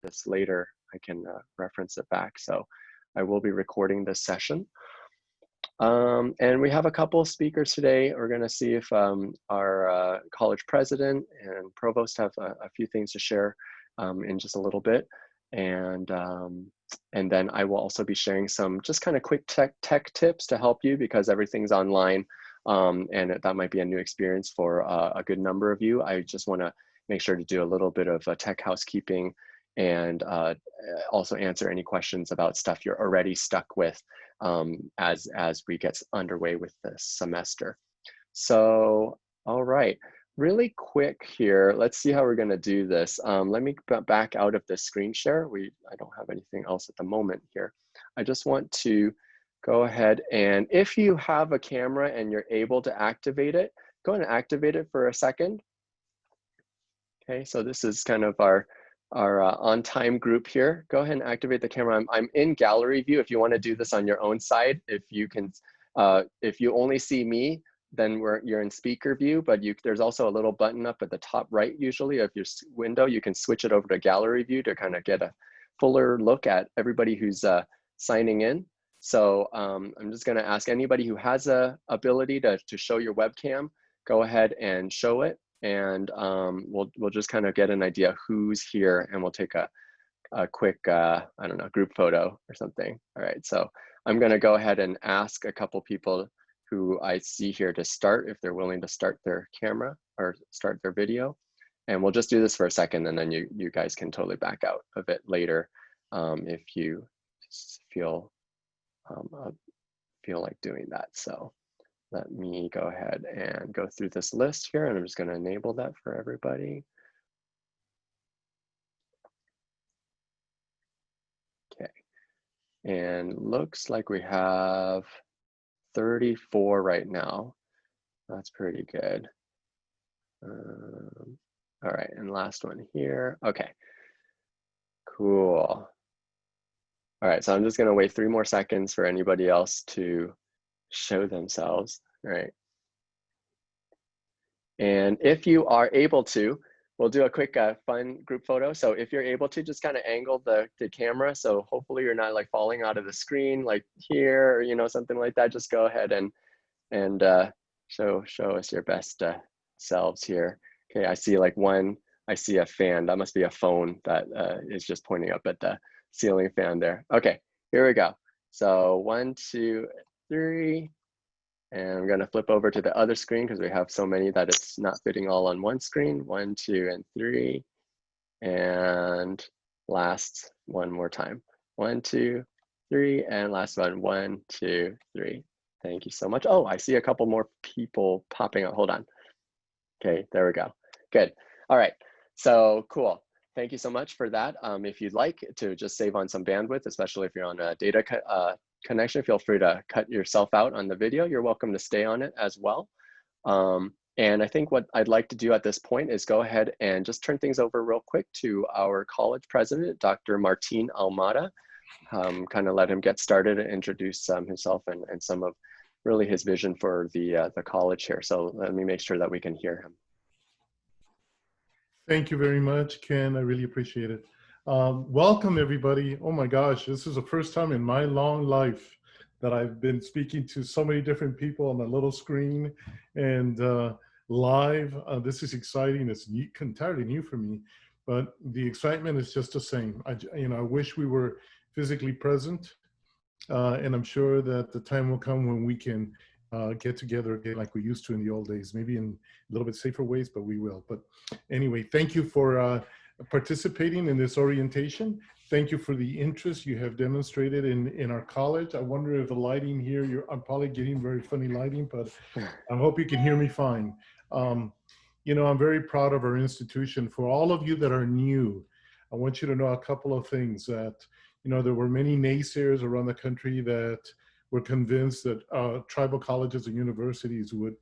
this later, I can reference it back. So I will be recording this session. And we have a couple of speakers today. We're going to see if our college president and provost have a few things to share in just a little bit. And then I will also be sharing some just kind of quick tech tips to help you, because everything's online. And that might be a new experience for a good number of you. I just want to make sure to do a little bit of tech housekeeping and also answer any questions about stuff you're already stuck with as we get underway with this semester. So, all right, really quick here. Let's see how we're going to do this. Let me back out of this screen share. I don't have anything else at the moment here. I just want to go ahead, and if you have a camera and you're able to activate it, go ahead and activate it for a second. Okay, so this is kind of our on-time group here. Go ahead and activate the camera. I'm in gallery view. If you want to do this on your own side, if you can, if you only see me, then you're in speaker view, but there's also a little button up at the top right usually of your window. You can switch it over to gallery view to kind of get a fuller look at everybody who's signing in. So I'm just going to ask anybody who has a ability to show your webcam, go ahead and show it. And we'll just kind of get an idea who's here, and we'll take a quick, I don't know, group photo or something. All right, so I'm going to go ahead and ask a couple people who I see here to start, if they're willing to start their camera or start their video. And we'll just do this for a second, and then you guys can totally back out of it later if you feel like doing that. So let me go ahead and go through this list here, and I'm just going to enable that for everybody. Okay, and looks like we have 34 right now. That's pretty good. All right, and last one here. Okay, cool. All right, so I'm just going to wait 3 more seconds for anybody else to show themselves. All right. And if you are able to, we'll do a quick fun group photo. So if you're able to, just kind of angle the camera. So hopefully you're not like falling out of the screen like here, or, you know, something like that. Just go ahead and show us your best selves here. Okay, I see like I see a fan. That must be a phone that is just pointing up at the ceiling fan there. Okay, here we go. So 1, 2, 3. And I'm going to flip over to the other screen because we have so many that it's not fitting all on one screen. 1, 2, and 3. And last one more time. 1, 2, 3. And last one. 1, 2, 3. Thank you so much. Oh, I see a couple more people popping up. Hold on. Okay, there we go. Good. All right. So cool. Thank you so much for that. If you'd like to just save on some bandwidth, especially if you're on a data connection, feel free to cut yourself out on the video. You're welcome to stay on it as well. And I think what I'd like to do at this point is go ahead and just turn things over real quick to our college president, Dr. Martin Almada, kind of let him get started and introduce himself and some of really his vision for the college here. So let me make sure that we can hear him. Thank you very much, Ken. I really appreciate it. Welcome, everybody. Oh my gosh, this is the first time in my long life that I've been speaking to so many different people on a little screen and live. This is exciting. It's entirely new for me, but the excitement is just the same. I wish we were physically present, and I'm sure that the time will come when we can get together again like we used to in the old days, maybe in a little bit safer ways, but we will. But anyway, thank you for participating in this orientation. Thank you for the interest you have demonstrated in our college. I wonder if the lighting here, I'm probably getting very funny lighting, but I hope you can hear me fine. You know, I'm very proud of our institution. For all of you that are new, I want you to know a couple of things that, you know, there were many naysayers around the country that were convinced that tribal colleges and universities would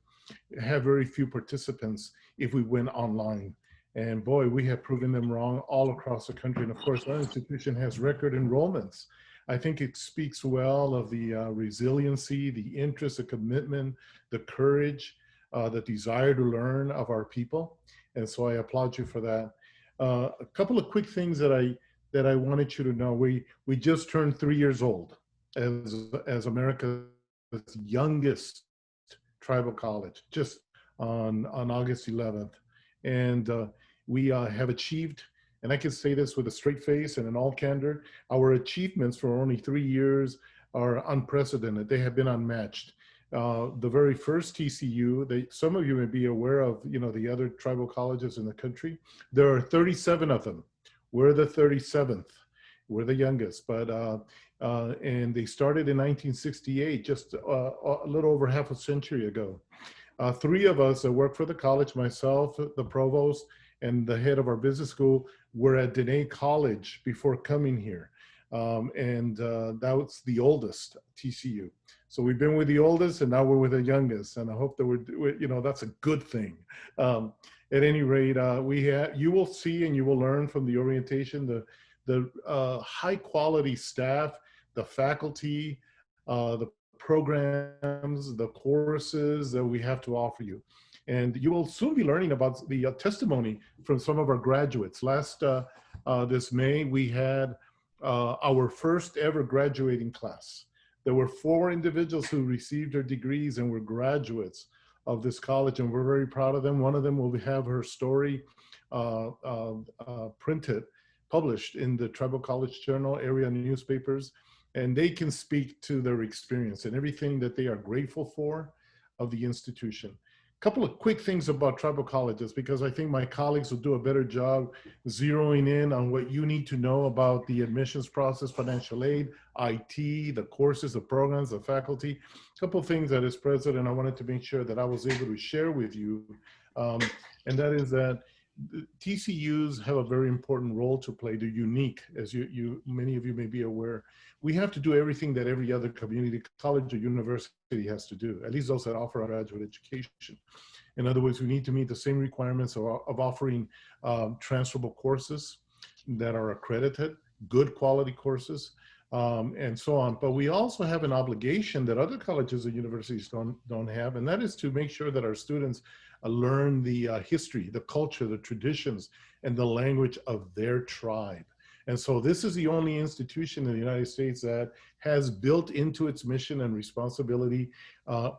have very few participants if we went online. And boy, we have proven them wrong all across the country. And of course, our institution has record enrollments. I think it speaks well of the resiliency, the interest, the commitment, the courage, the desire to learn of our people. And so I applaud you for that. A couple of quick things that I that I wanted you to know. We just turned 3 years old as America's youngest tribal college, just on August 11th. And we have achieved, and I can say this with a straight face and in all candor, our achievements for only 3 years are unprecedented. They have been unmatched. The very first TCU, some of you may be aware of, the other tribal colleges in the country. There are 37 of them. We're the 37th. We're the youngest, but and they started in 1968, just a little over half a century ago. 3 of us that work for the college, myself, the provost, and the head of our business school, were at Dene College before coming here. That was the oldest TCU. So we've been with the oldest, and now we're with the youngest. And I hope that that's a good thing. At any rate, you will see and you will learn from the orientation the high quality staff, the faculty, the programs, the courses that we have to offer you. And you will soon be learning about the testimony from some of our graduates. This May, we had our first ever graduating class. There were 4 individuals who received their degrees and were graduates of this college, and we're very proud of them. One of them will have her story published in the Tribal College Journal, area newspapers, and they can speak to their experience and everything that they are grateful for of the institution. A couple of quick things about tribal colleges, because I think my colleagues will do a better job zeroing in on what you need to know about the admissions process, financial aid, IT, the courses, the programs, the faculty. A couple of things that as president, I wanted to make sure that I was able to share with you. And that is that TCUs have a very important role to play. They're unique, as many of you may be aware. We have to do everything that every other community college or university has to do, at least those that offer a graduate education. In other words, we need to meet the same requirements of offering transferable courses that are accredited, good quality courses, and so on. But we also have an obligation that other colleges or universities don't have, and that is to make sure that our students learn the history, the culture, the traditions, and the language of their tribe. And so this is the only institution in the United States that has built into its mission and responsibility,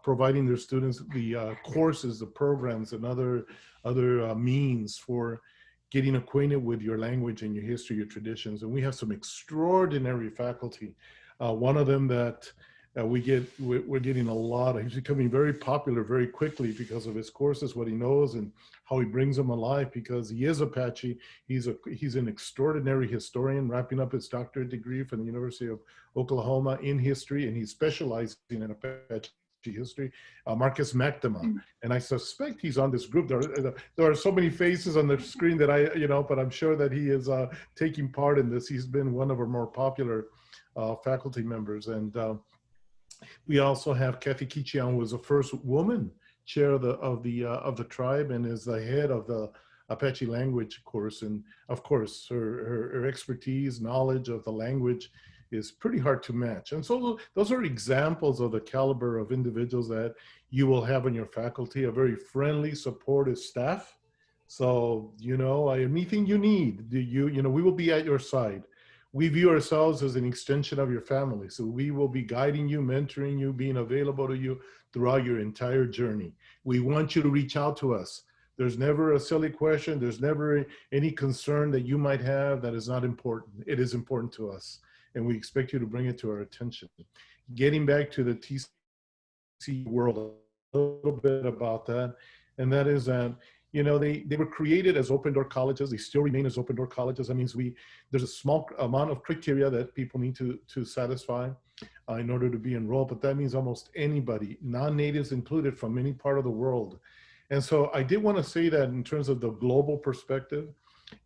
providing their students the courses, the programs, and other means for getting acquainted with your language and your history, your traditions. And we have some extraordinary faculty. One of them that we're getting a lot of, he's becoming very popular very quickly because of his courses, what he knows, and how he brings them alive, because he is Apache. He's an extraordinary historian, wrapping up his doctorate degree from the University of Oklahoma in history, and he's specializing in Apache history, Marcus McNamara. And I suspect he's on this group. There are so many faces on the screen that but I'm sure that he is taking part in this. He's been one of our more popular faculty members. And we also have Kathy Kichian, who was the first woman chair of the tribe and is the head of the Apache language course. And of course, her expertise, knowledge of the language is pretty hard to match. And so those are examples of the caliber of individuals that you will have in your faculty, a very friendly, supportive staff. So, anything you need, we will be at your side. We view ourselves as an extension of your family. So we will be guiding you, mentoring you, being available to you throughout your entire journey. We want you to reach out to us. There's never a silly question. There's never any concern that you might have that is not important. It is important to us, and we expect you to bring it to our attention. Getting back to the TC world, a little bit about that, and that is that they were created as open door colleges. They still remain as open door colleges. That means there's a small amount of criteria that people need to satisfy in order to be enrolled, but that means almost anybody, non-natives included, from any part of the world. And so I did want to say that in terms of the global perspective.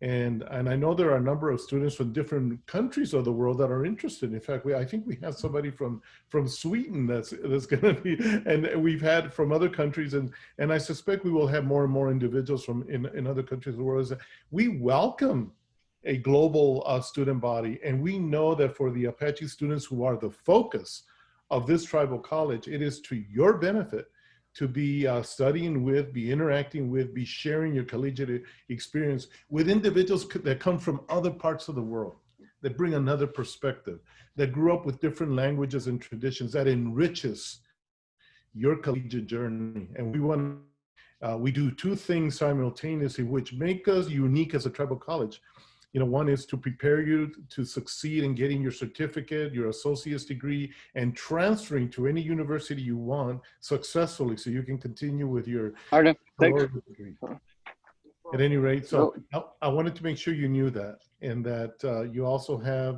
And I know there are a number of students from different countries of the world that are interested. In fact, I think we have somebody from Sweden that's going to be, and we've had from other countries, and I suspect we will have more and more individuals from in other countries of the world. We welcome a global student body, and we know that for the Apache students who are the focus of this tribal college, it is to your benefit to be studying with, be interacting with, be sharing your collegiate experience with individuals that come from other parts of the world. that bring another perspective, that grew up with different languages and traditions, that enriches your collegiate journey. And we do two things simultaneously, which make us unique as a tribal college. You know, one is to prepare you to succeed in getting your certificate, your associate's degree, and transferring to any university you want successfully so you can continue with your degree. At any rate, so I wanted to make sure you knew that, and that you also have,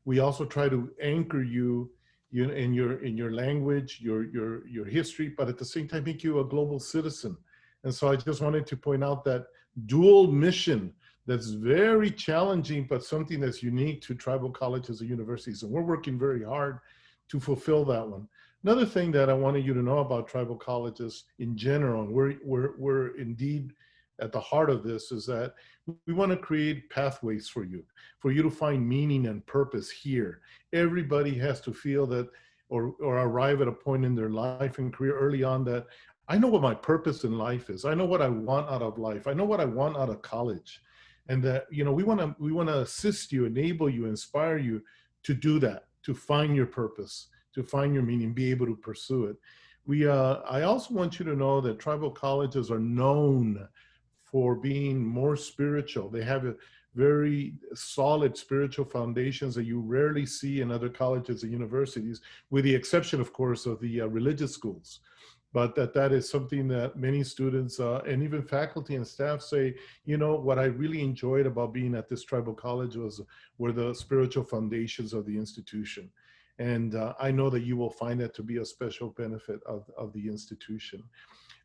we also try to anchor you in your language, your history, but at the same time make you a global citizen. And so I just wanted to point out that dual mission that's very challenging, but something that's unique to tribal colleges and universities. And we're working very hard to fulfill that one. Another thing that I wanted you to know about tribal colleges in general, and we're indeed at the heart of this, is that we want to create pathways for you to find meaning and purpose here. Everybody has to feel that, or arrive at a point in their life and career early on that I know what my purpose in life is. I know what I want out of life. I know what I want out of college. And that, you know, we want to assist you, enable you, inspire you to do that, to find your purpose, to find your meaning, be able to pursue it. I also want you to know that tribal colleges are known for being more spiritual. They have a very solid spiritual foundations that you rarely see in other colleges and universities, with the exception, of course, of the religious schools. But that is something that many students and even faculty and staff say, you know, what I really enjoyed about being at this tribal college were the spiritual foundations of the institution. And I know that you will find that to be a special benefit of the institution.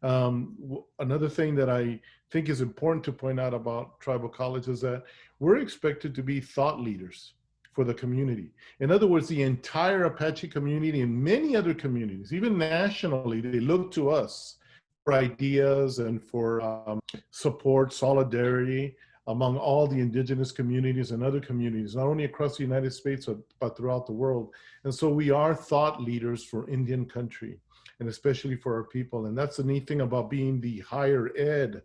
Another thing that I think is important to point out about tribal colleges is that we're expected to be thought leaders for the community. In other words, the entire Apache community and many other communities, even nationally, they look to us for ideas and for support, solidarity among all the indigenous communities and other communities, not only across the United States, but throughout the world. And so we are thought leaders for Indian country, and especially for our people. And that's the neat thing about being the higher ed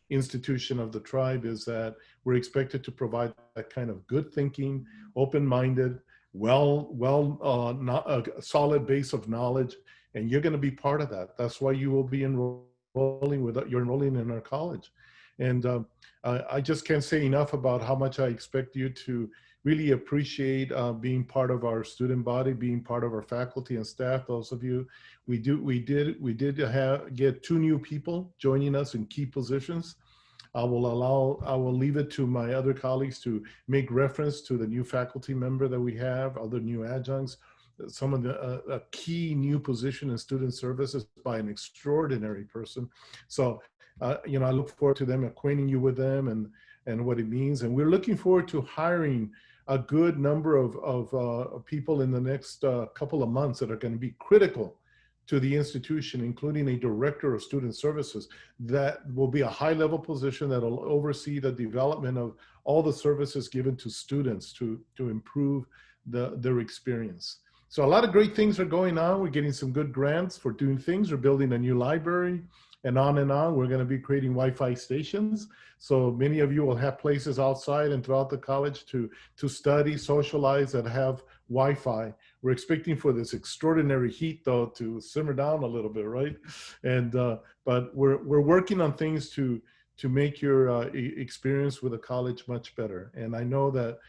institution of the tribe, is that we're expected to provide that kind of good thinking, open-minded, a solid base of knowledge, and you're going to be part of that. That's why you will be you're enrolling in our college. And I just can't say enough about how much I expect you to really appreciate being part of our student body, being part of our faculty and staff. Those of you, we did get 2 new people joining us in key positions. I will leave it to my other colleagues to make reference to the new faculty member that we have, other new adjuncts, some of the key new position in student services by an extraordinary person. So, you know, I look forward to them, acquainting you with them and what it means. And we're looking forward to hiring a good number of people in the next couple of months that are going to be critical to the institution, including a director of student services that will be a high-level position that will oversee the development of all the services given to students to improve their experience. So a lot of great things are going on. We're getting some good grants for doing things. We're building a new library, and on and on. We're going to be creating Wi-Fi stations. So many of you will have places outside and throughout the college to study, socialize, and have Wi-Fi. We're expecting for this extraordinary heat, though, to simmer down a little bit, right? And but we're working on things to make your experience with the college much better. And I know that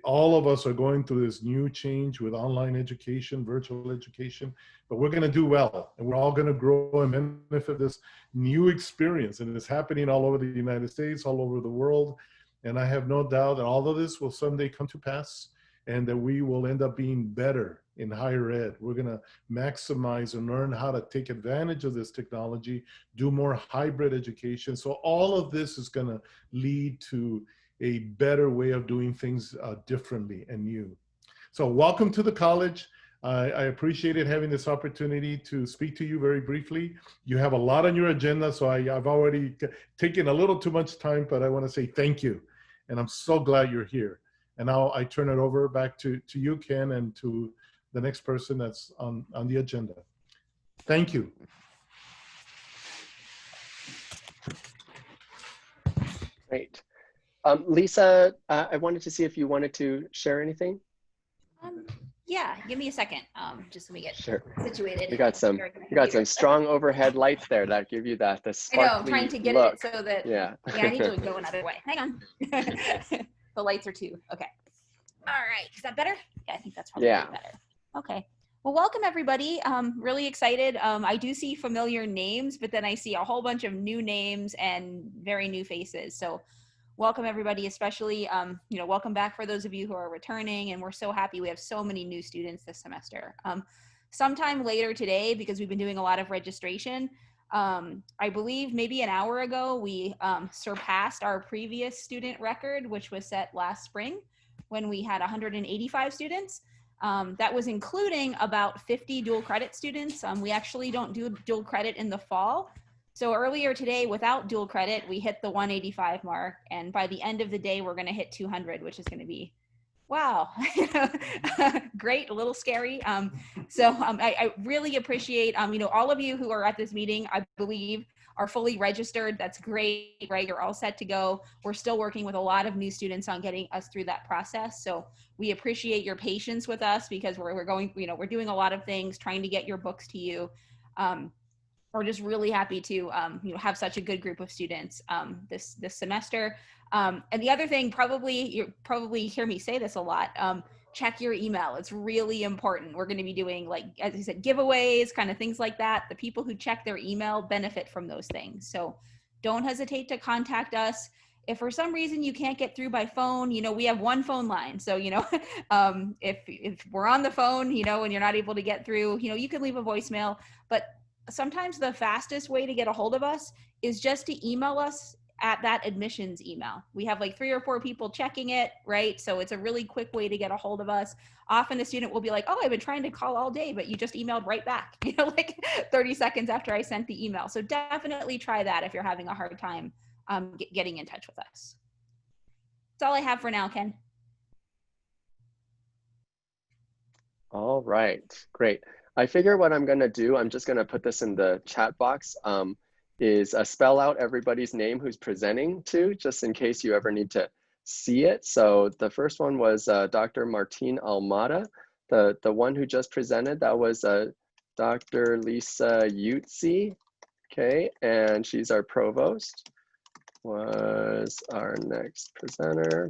all of us are going through this new change with online education, virtual education, but we're going to do well, and we're all going to grow and benefit this new experience. And it's happening all over the United States, all over the world. And I have no doubt that all of this will someday come to pass, and that we will end up being better in higher ed. We're going to maximize and learn how to take advantage of this technology, do more hybrid education. So all of this is going to lead to a better way of doing things differently and new. So welcome to the college. I appreciated having this opportunity to speak to you very briefly. You have a lot on your agenda, so I've already taken a little too much time, but I want to say thank you. And I'm so glad you're here. And now I turn it over back to you, Ken, and to the next person that's on the agenda. Thank you. Great. Lisa, I wanted to see if you wanted to share anything. Yeah, give me a second. Just let me get situated. You got some strong overhead lights there that give you the sparkly I know, I'm trying to get look. it so that, yeah, I need to go another way. Hang on. The lights are too, okay. All right, is that better? Yeah, I think that's probably better. Okay. Well, welcome everybody. Really excited. I do see familiar names, but then I see a whole bunch of new names and very new faces. So welcome everybody, especially, welcome back for those of you who are returning, and we're so happy we have so many new students this semester. Sometime later today, because we've been doing a lot of registration, I believe maybe an hour ago, we surpassed our previous student record, which was set last spring when we had 185 students. That was including about 50 dual credit students. We actually don't do dual credit in the fall. So earlier today, without dual credit, we hit the 185 mark. And by the end of the day, we're going to hit 200, which is going to be, wow, great, a little scary. I really appreciate, all of you who are at this meeting, I believe, are fully registered. That's great, right? You're all set to go. We're still working with a lot of new students on getting us through that process. So we appreciate your patience with us because we're going, we're doing a lot of things, trying to get your books to you. We're just really happy to have such a good group of students this semester. And the other thing, you probably hear me say this a lot, check your email. It's really important. We're going to be doing, like, as I said, giveaways, kind of things like that. The people who check their email benefit from those things. So don't hesitate to contact us. If for some reason you can't get through by phone, we have one phone line. So, if we're on the phone, and you're not able to get through, you can leave a voicemail. But sometimes the fastest way to get a hold of us is just to email us at that admissions email. We have like 3 or 4 people checking it, right? So it's a really quick way to get a hold of us. Often a student will be like, oh, I've been trying to call all day, but you just emailed right back, like 30 seconds after I sent the email. So definitely try that if you're having a hard time getting in touch with us. That's all I have for now, Ken. All right, great. I figure what I'm gonna do, I'm just gonna put this in the chat box, is spell out everybody's name who's presenting to, just in case you ever need to see it. So the first one was Dr. Martine Almada. The one who just presented, that was Dr. Lisa Utsi, okay, and she's our provost. Was our next presenter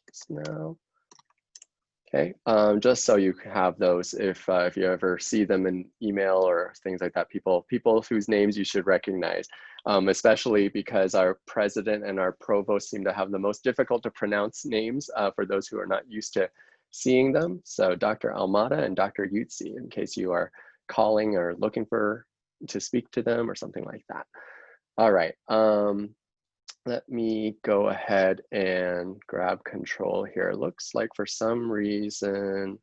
just now. Okay, just so you have those if you ever see them in email or things like that, people whose names you should recognize, especially because our president and our provost seem to have the most difficult to pronounce names for those who are not used to seeing them. So Dr. Almada and Dr. Utsi, in case you are calling or looking to speak to them or something like that. All right. Let me go ahead and grab control here. It looks like for some reason,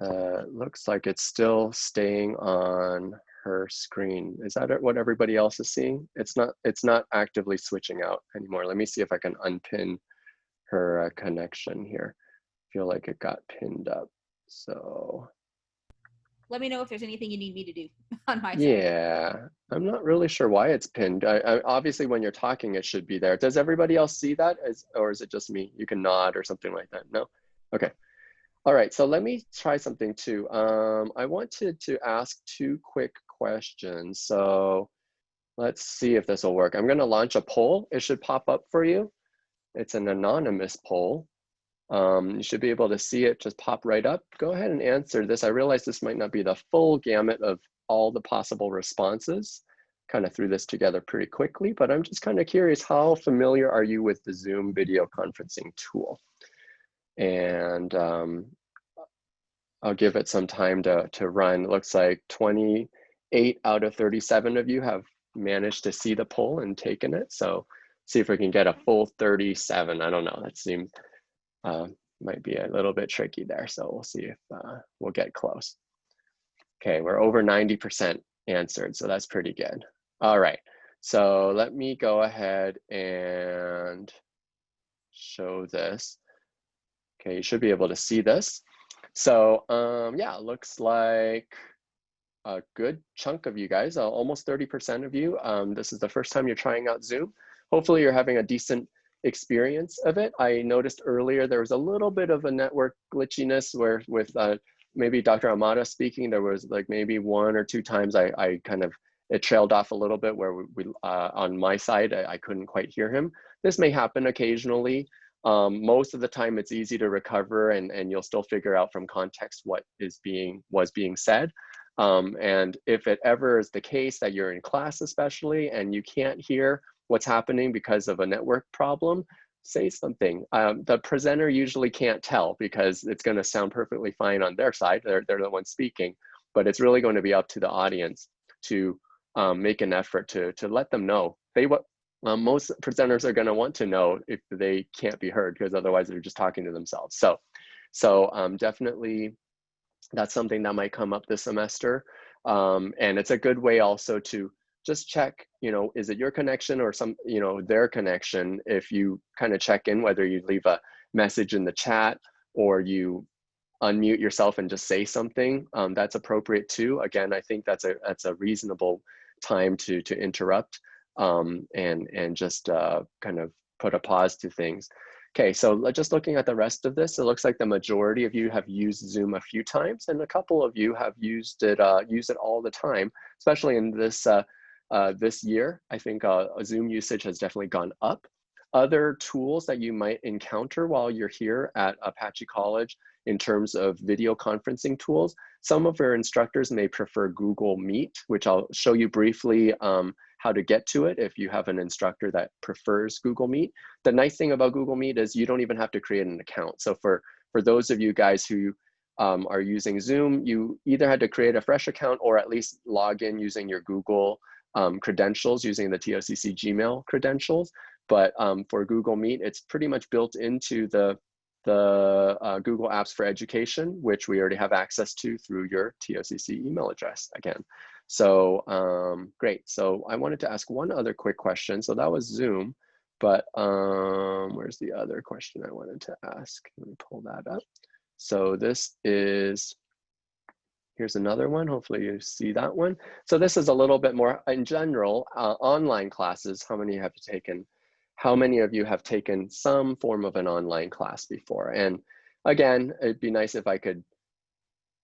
looks like it's still staying on her screen. Is that what everybody else is seeing? It's not actively switching out anymore. Let me see if I can unpin her connection here. I feel like it got pinned up. So let me know if there's anything you need me to do on my side. Yeah, I'm not really sure why it's pinned. I obviously, when you're talking, it should be there. Does everybody else see that, or is it just me? You can nod or something like that. No? Okay. All right, so let me try something too. I wanted to ask 2 quick questions. So let's see if this will work. I'm going to launch a poll. It should pop up for you. It's an anonymous poll. You should be able to see it just pop right up. Go ahead and answer this. I realize this might not be the full gamut of all the possible responses. Kind of threw this together pretty quickly, but I'm just kind of curious, how familiar are you with the Zoom video conferencing tool? And I'll give it some time to run. It looks like 28 out of 37 of you have managed to see the poll and taken it. So see if we can get a full 37. I don't know, that seems, might be a little bit tricky there. So we'll see if we'll get close. Okay, we're over 90% answered, so that's pretty good. All right, so let me go ahead and show this. Okay, you should be able to see this. So yeah, it looks like a good chunk of you guys, almost 30% of you. This is the first time you're trying out Zoom. Hopefully you're having a decent experience of it. I noticed earlier there was a little bit of a network glitchiness where with maybe Dr. Almada speaking, there was like maybe 1 or 2 times I kind of, it trailed off a little bit where we on my side, I couldn't quite hear him. This may happen occasionally. Most of the time it's easy to recover and you'll still figure out from context what was being said. And if it ever is the case that you're in class especially and you can't hear what's happening because of a network problem, say something. The presenter usually can't tell because it's going to sound perfectly fine on their side. They're the ones speaking, but it's really going to be up to the audience to make an effort to let them know. Most presenters are going to want to know if they can't be heard because otherwise they're just talking to themselves. So definitely that's something that might come up this semester. And it's a good way also to just check, is it your connection or their connection? If you kind of check in, whether you leave a message in the chat or you unmute yourself and just say something, that's appropriate too. Again, I think that's a reasonable time to interrupt and just kind of put a pause to things. Okay, so just looking at the rest of this, it looks like the majority of you have used Zoom a few times, and a couple of you have used it all the time, especially in this this year. I think Zoom usage has definitely gone up. Other tools that you might encounter while you're here at Apache College in terms of video conferencing tools, some of your instructors may prefer Google Meet, which I'll show you briefly how to get to it if you have an instructor that prefers Google Meet. The nice thing about Google Meet is you don't even have to create an account. So for those of you guys who are using Zoom, you either had to create a fresh account or at least log in using your Google credentials, using the TOCC Gmail credentials. But for Google Meet, it's pretty much built into the Google Apps for Education, which we already have access to through your TOCC email address again. So great. So I wanted to ask one other quick question. So that was Zoom, but where's the other question I wanted to ask? Let me pull that up. So this is, here's another one. Hopefully you see that one. So this is a little bit more in general, online classes. How many have you taken? How many of you have taken some form of an online class before? And again, it'd be nice if I could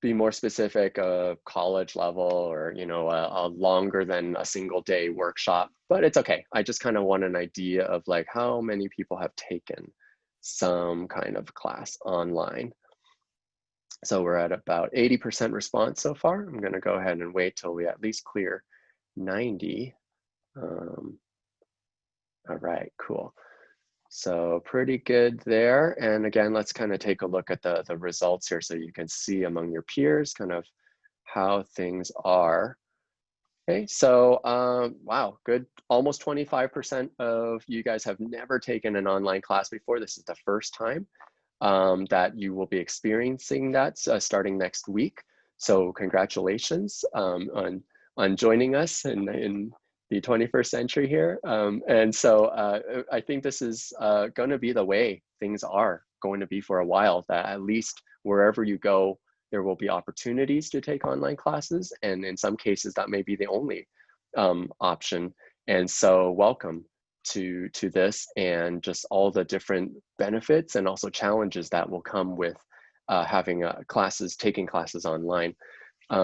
be more specific, college level or a longer than a single day workshop, but it's okay. I just kind of want an idea of like how many people have taken some kind of class online. So we're at about 80% response so far. I'm going to go ahead and wait till we at least clear 90. All right, cool. So pretty good there. And again, let's kind of take a look at the results here so you can see among your peers kind of how things are. Okay, so wow, good. Almost 25% of you guys have never taken an online class before. This is the first time that you will be experiencing that starting next week. So congratulations on joining us in the 21st century here. And so I think this is going to be the way things are going to be for a while, that at least wherever you go, there will be opportunities to take online classes. And in some cases, that may be the only option. And so welcome to this and just all the different benefits and also challenges that will come with having taking classes online.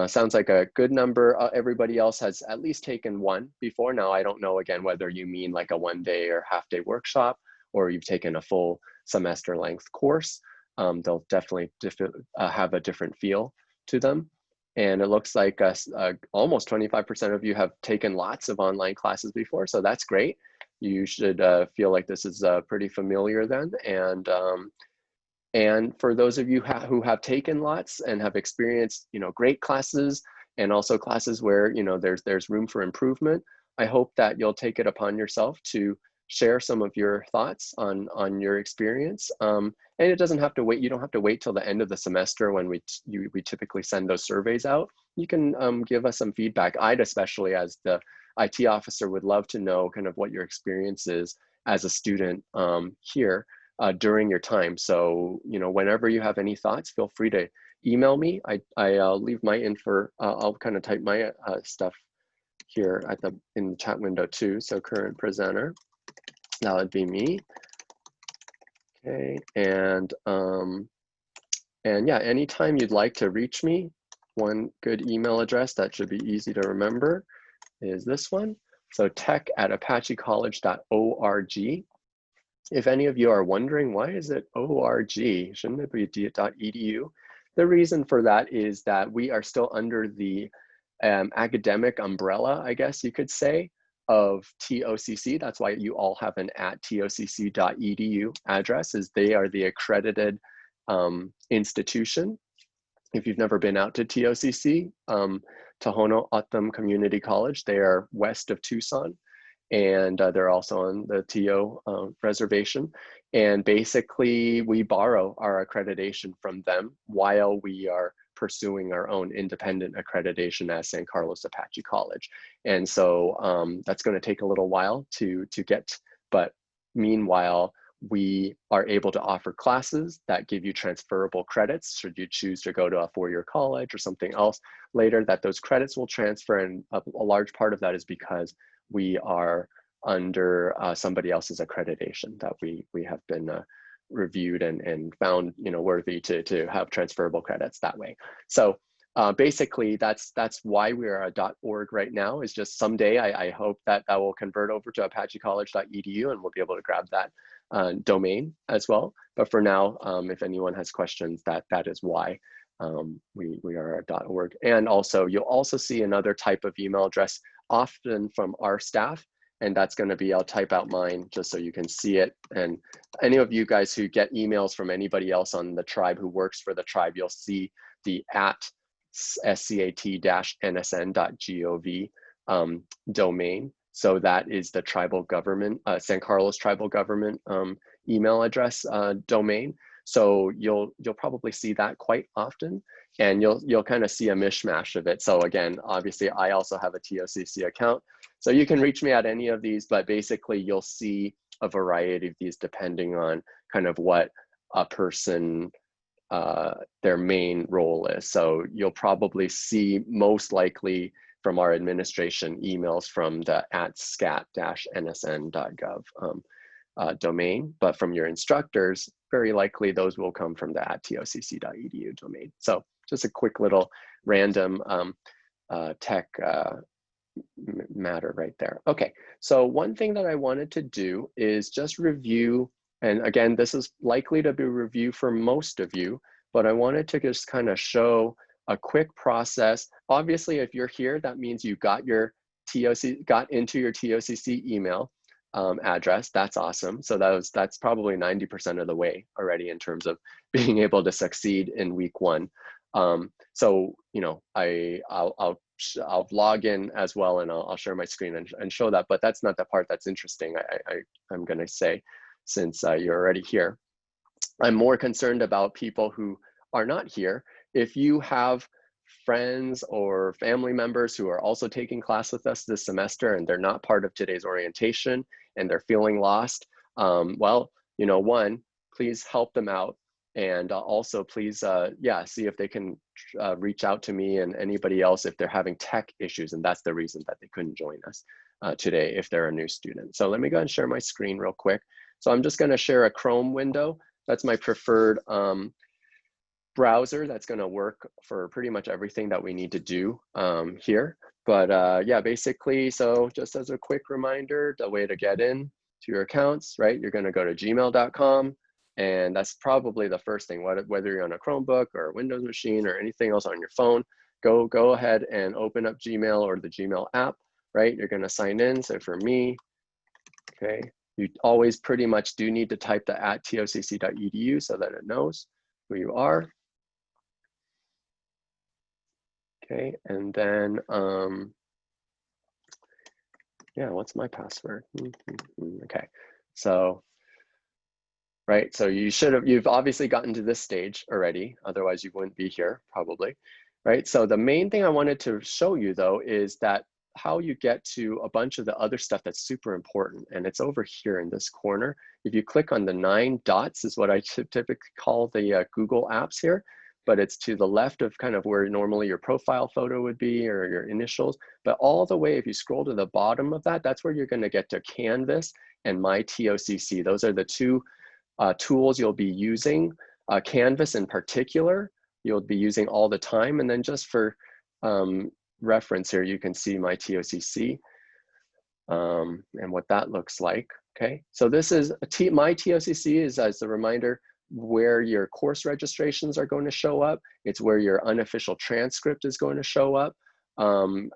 Sounds like a good number. Everybody else has at least taken one before. Now, I don't know, again, whether you mean like a one-day or half-day workshop or you've taken a full semester length course. They'll definitely have a different feel to them. And it looks like almost 25% of you have taken lots of online classes before, so that's great. You should feel like this is pretty familiar then. And for those of you who have taken lots and have experienced, great classes and also classes where, there's room for improvement, I hope that you'll take it upon yourself to share some of your thoughts on your experience. And it doesn't have to wait. You don't have to wait till the end of the semester when we typically send those surveys out. You can give us some feedback. I'd especially, as the IT officer, would love to know kind of what your experience is as a student here during your time. So, whenever you have any thoughts, feel free to email me. I'll leave my info. I'll kind of type my stuff here in the chat window too. So current presenter, that would be me. Okay, and yeah, anytime you'd like to reach me, one good email address that should be easy to remember is this one. So tech@apachecollege.org. If any of you are wondering, why is it .org? Shouldn't it be .edu? The reason for that is that we are still under the academic umbrella, I guess you could say, of TOCC. That's why you all have an @tocc.edu address, as they are the accredited institution. If you've never been out to TOCC, Tohono O'odham Community College, they are west of Tucson, and they're also on the TO reservation. And basically, we borrow our accreditation from them while we are pursuing our own independent accreditation as San Carlos Apache College. And so that's going to take a little while to get, but meanwhile, we are able to offer classes that give you transferable credits should you choose to go to a four-year college or something else later, that those credits will transfer. And a large part of that is because we are under somebody else's accreditation that we have been reviewed and found, you know, worthy to have transferable credits that way. So basically, that's why we are a .org right now. Is just someday I hope that will convert over to apachecollege.edu, and we'll be able to grab that domain as well. But for now, if anyone has questions, that is why we are a .org. And also, you'll also see another type of email address often from our staff, and that's going to be, I'll type out mine just so you can see it. And any of you guys who get emails from anybody else on the tribe who works for the tribe, you'll see the @scat-nsn.gov domain. So that is the tribal government, San Carlos tribal government email address domain. So you'll probably see that quite often, and you'll kind of see a mishmash of it. So again, obviously, I also have a TOCC account, so you can reach me at any of these. But basically, you'll see a variety of these depending on kind of what a person their main role is. So you'll probably see most likely from our administration emails from the @scat-nsn.gov domain, but from your instructors, very likely those will come from the @tocc.edu domain. So just a quick little random tech matter right there. Okay, so one thing that I wanted to do is just review, and again, this is likely to be a review for most of you, but I wanted to just kind of show a quick process. Obviously, if you're here, that means you got your got into your TOCC email address. That's awesome. So that's probably 90% of the way already in terms of being able to succeed in week one. So you know, I'll log in as well, and I'll share my screen and show that. But that's not the part that's interesting. I'm going to say, since you're already here, I'm more concerned about people who are not here. If you have friends or family members who are also taking class with us this semester and they're not part of today's orientation and they're feeling lost, well, you know, one, please help them out. And also please, yeah, see if they can reach out to me and anybody else if they're having tech issues. And that's the reason that they couldn't join us today if they're a new student. So let me go ahead and share my screen real quick. So I'm just going to share a Chrome window. That's my preferred browser that's going to work for pretty much everything that we need to do here. But yeah, basically, so just as a quick reminder, the way to get in to your accounts, right? You're going to go to gmail.com, and that's probably the first thing, whether you're on a Chromebook or a Windows machine or anything else on your phone, go ahead and open up Gmail or the Gmail app, right? You're going to sign in. So for me, okay, you always pretty much do need to type the @tocc.edu so that it knows who you are. Okay, and then, yeah, what's my password? Okay, so, right, so you've obviously gotten to this stage already, otherwise you wouldn't be here probably, right? So the main thing I wanted to show you though is that how you get to a bunch of the other stuff that's super important, and it's over here in this corner. If you click on the 9 dots is what I typically call the Google apps here, but it's to the left of kind of where normally your profile photo would be or your initials. But all the way, if you scroll to the bottom of that, that's where you're going to get to Canvas and My TOCC. Those are the two tools you'll be using. Canvas in particular, you'll be using all the time. And then just for reference here, you can see my TOCC and what that looks like. Okay, so this is my TOCC is, as a reminder, where your course registrations are going to show up. It's where your unofficial transcript is going to show up.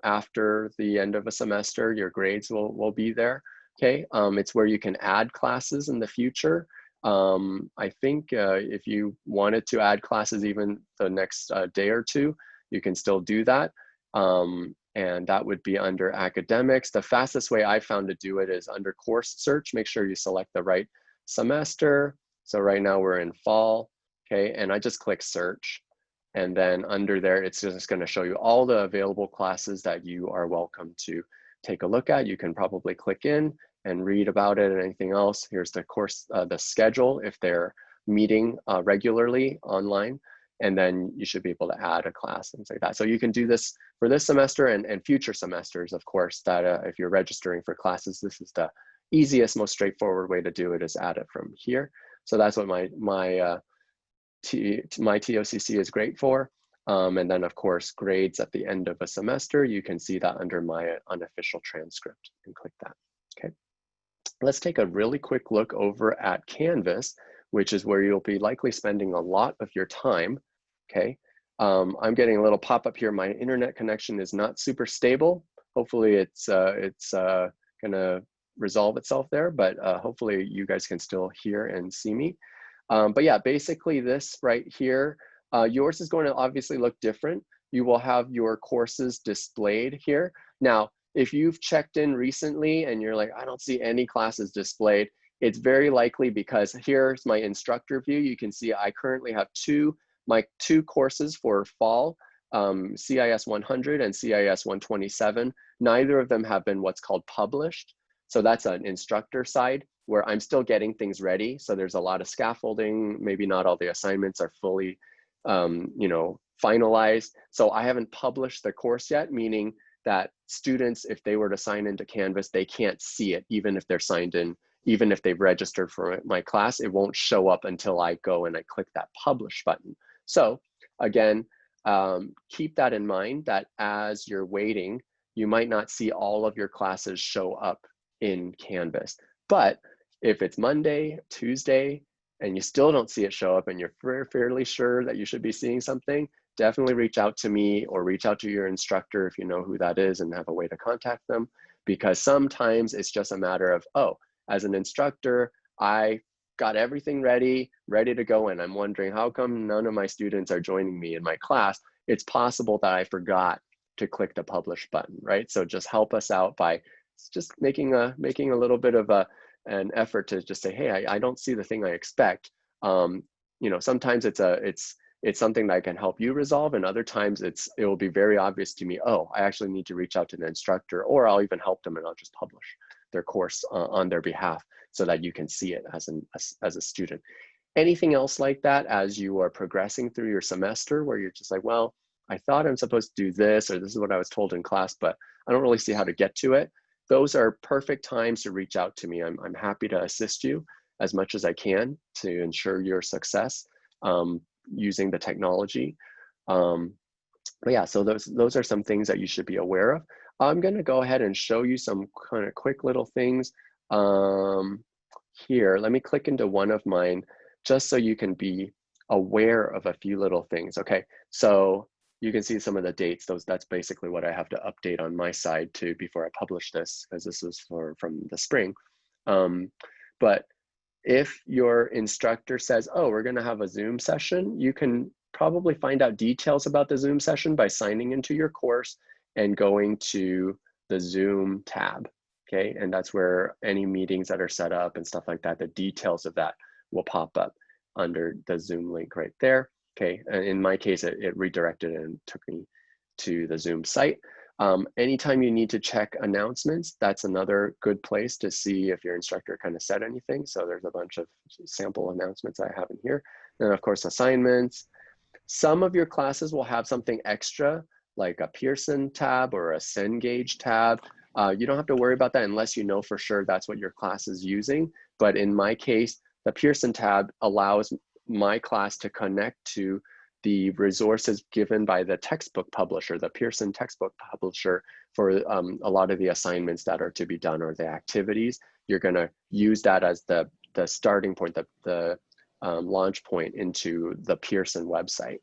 After the end of a semester, your grades will be there. Okay, it's where you can add classes in the future. I think if you wanted to add classes even the next day or two, you can still do that. And that would be under academics. The fastest way I found to do it is under course search. Make sure you select the right semester. So right now we're in fall, okay? And I just click search. And then under there, it's just gonna show you all the available classes that you are welcome to take a look at. You can probably click in and read about it and anything else. Here's the course, the schedule if they're meeting regularly online. And then you should be able to add a class, things like that. So you can do this for this semester and future semesters, of course, that if you're registering for classes, this is the easiest, most straightforward way to do it is add it from here. So that's what my TOCC is great for. And then of course, grades at the end of a semester, you can see that under my unofficial transcript and click that, okay? Let's take a really quick look over at Canvas, which is where you'll be likely spending a lot of your time, okay? I'm getting a little pop-up here. My internet connection is not super stable. Hopefully it's gonna resolve itself there, but hopefully you guys can still hear and see me. But yeah, basically this right here, yours is going to obviously look different. You will have your courses displayed here. Now, if you've checked in recently and you're like, I don't see any classes displayed, it's very likely because here's my instructor view. You can see I currently have my two courses for fall, CIS 100 and CIS 127. Neither of them have been what's called published. So that's an instructor side where I'm still getting things ready. So there's a lot of scaffolding. Maybe not all the assignments are fully, finalized. So I haven't published the course yet, meaning that students, if they were to sign into Canvas, they can't see it, even if they're signed in, even if they've registered for my class, it won't show up until I go and I click that publish button. So again, keep that in mind that as you're waiting, you might not see all of your classes show up in Canvas. But if it's Monday, Tuesday, and you still don't see it show up and you're fairly sure that you should be seeing something, definitely reach out to me or reach out to your instructor if you know who that is and have a way to contact them. Because sometimes it's just a matter of, oh, as an instructor, I got everything ready to go, and I'm wondering how come none of my students are joining me in my class. It's possible that I forgot to click the publish button, right? So just help us out by just making a little bit of an effort to just say, hey, I don't see the thing I expect. Sometimes it's something that I can help you resolve, and other times it will be very obvious to me, oh, I actually need to reach out to the instructor, or I'll even help them and I'll just publish their course on their behalf so that you can see it as a student. Anything else like that as you are progressing through your semester where you're just like, well, I thought I'm supposed to do this, or this is what I was told in class, but I don't really see how to get to it. Those are perfect times to reach out to me. I'm happy to assist you as much as I can to ensure your success using the technology. But yeah, so those are some things that you should be aware of. I'm going to go ahead and show you some kind of quick little things here. Let me click into one of mine just so you can be aware of a few little things. Okay, so you can see some of the dates. That's basically what I have to update on my side too before I publish this, because this was from the spring. But if your instructor says, oh, we're going to have a Zoom session, you can probably find out details about the Zoom session by signing into your course and going to the Zoom tab. Okay, and that's where any meetings that are set up and stuff like that, the details of that will pop up under the Zoom link right there. Okay, and in my case, it redirected and took me to the Zoom site. Anytime you need to check announcements, that's another good place to see if your instructor kind of said anything. So there's a bunch of sample announcements I have in here. And of course, assignments. Some of your classes will have something extra, like a Pearson tab or a Cengage tab. You don't have to worry about that unless you know for sure that's what your class is using. But in my case, the Pearson tab allows my class to connect to the resources given by the textbook publisher, the Pearson textbook publisher, for a lot of the assignments that are to be done or the activities. You're going to use that as the starting point, the launch point into the Pearson website.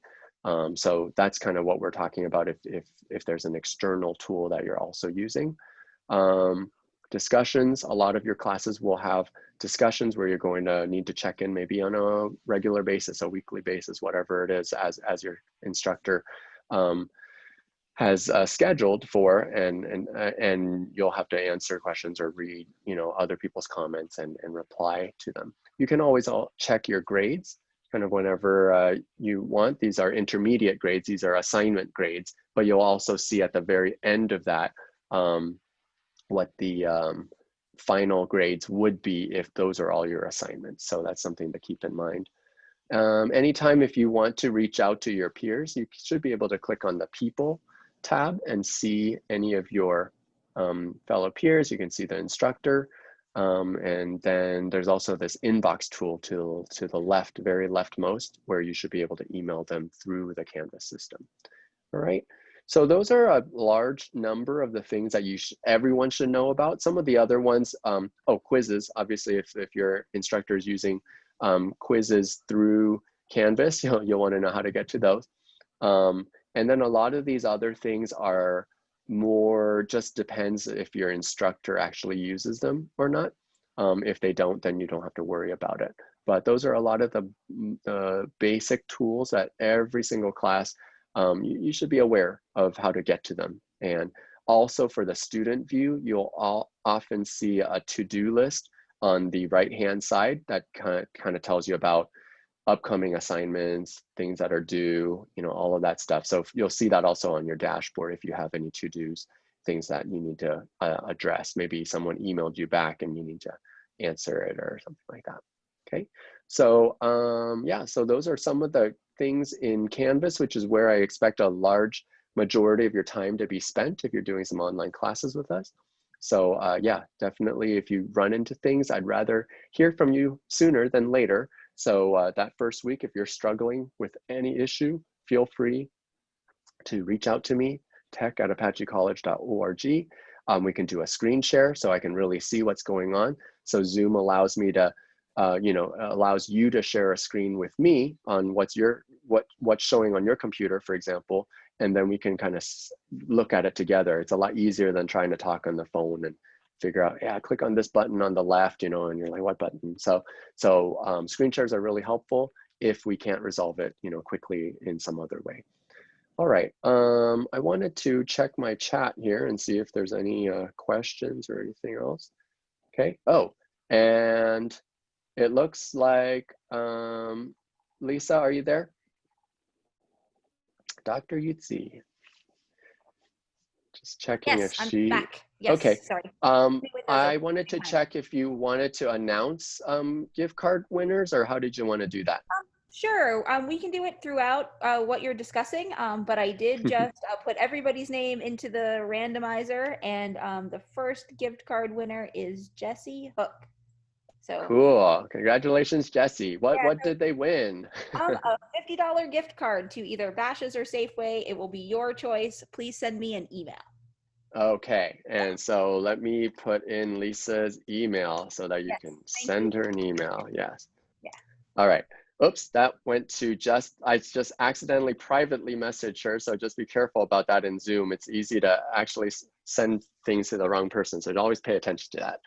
So that's kind of what we're talking about if there's an external tool that you're also using. Discussions, a lot of your classes will have discussions where you're going to need to check in maybe on a regular basis, a weekly basis, whatever it is, as your instructor has scheduled for, and you'll have to answer questions or read, you know, other people's comments and reply to them. You can always check your grades kind of whenever you want. These are intermediate grades, these are assignment grades, but you'll also see at the very end of that what the final grades would be if those are all your assignments. So that's something to keep in mind. Anytime if you want to reach out to your peers, you should be able to click on the People tab and see any of your fellow peers. You can see the instructor. And then there's also this inbox tool to the left, very leftmost, where you should be able to email them through the Canvas system. All right. So those are a large number of the things that everyone should know about. Some of the other ones, quizzes. Obviously, if your instructor is using quizzes through Canvas, you'll want to know how to get to those. And then a lot of these other things are more, just depends if your instructor actually uses them or not. If they don't, then you don't have to worry about it. But those are a lot of the basic tools that every single class, you should be aware of how to get to them. And also for the student view, you'll often see a to-do list on the right-hand side that kind of tells you about upcoming assignments, things that are due, you know, all of that stuff. So you'll see that also on your dashboard if you have any to-dos, things that you need to address. Maybe someone emailed you back and you need to answer it or something like that. Okay, so yeah, so those are some of the things in Canvas, which is where I expect a large majority of your time to be spent if you're doing some online classes with us. So yeah, definitely if you run into things, I'd rather hear from you sooner than later. So that first week, if you're struggling with any issue, feel free to reach out to me, tech@apachecollege.org. We can do a screen share so I can really see what's going on. So Zoom allows me to, allows you to share a screen with me on what's showing on your computer, for example, and then we can kind of look at it together. It's a lot easier than trying to talk on the phone and figure out, yeah, click on this button on the left, and you're like, what button? So screen shares are really helpful if we can't resolve it, quickly in some other way. All right, I wanted to check my chat here and see if there's any questions or anything else. Okay, and it looks like, Lisa, are you there? Dr. Yutzi. Just checking yes, if she. I'm back. Yes, okay. Sorry. I wanted to check if you wanted to announce gift card winners, or how did you want to do that? Sure, we can do it throughout what you're discussing, but I did just put everybody's name into the randomizer, and the first gift card winner is Jessie Hook. So cool, congratulations, Jessie. What did they win? A $50 gift card to either Bashas' or Safeway. It will be your choice. Please send me an email. Okay, and so let me put in Lisa's email so that you can send her an email. Yes. Yeah. All right. Oops, that went to I just accidentally privately messaged her, so just be careful about that in Zoom. It's easy to actually send things to the wrong person, so always pay attention to that.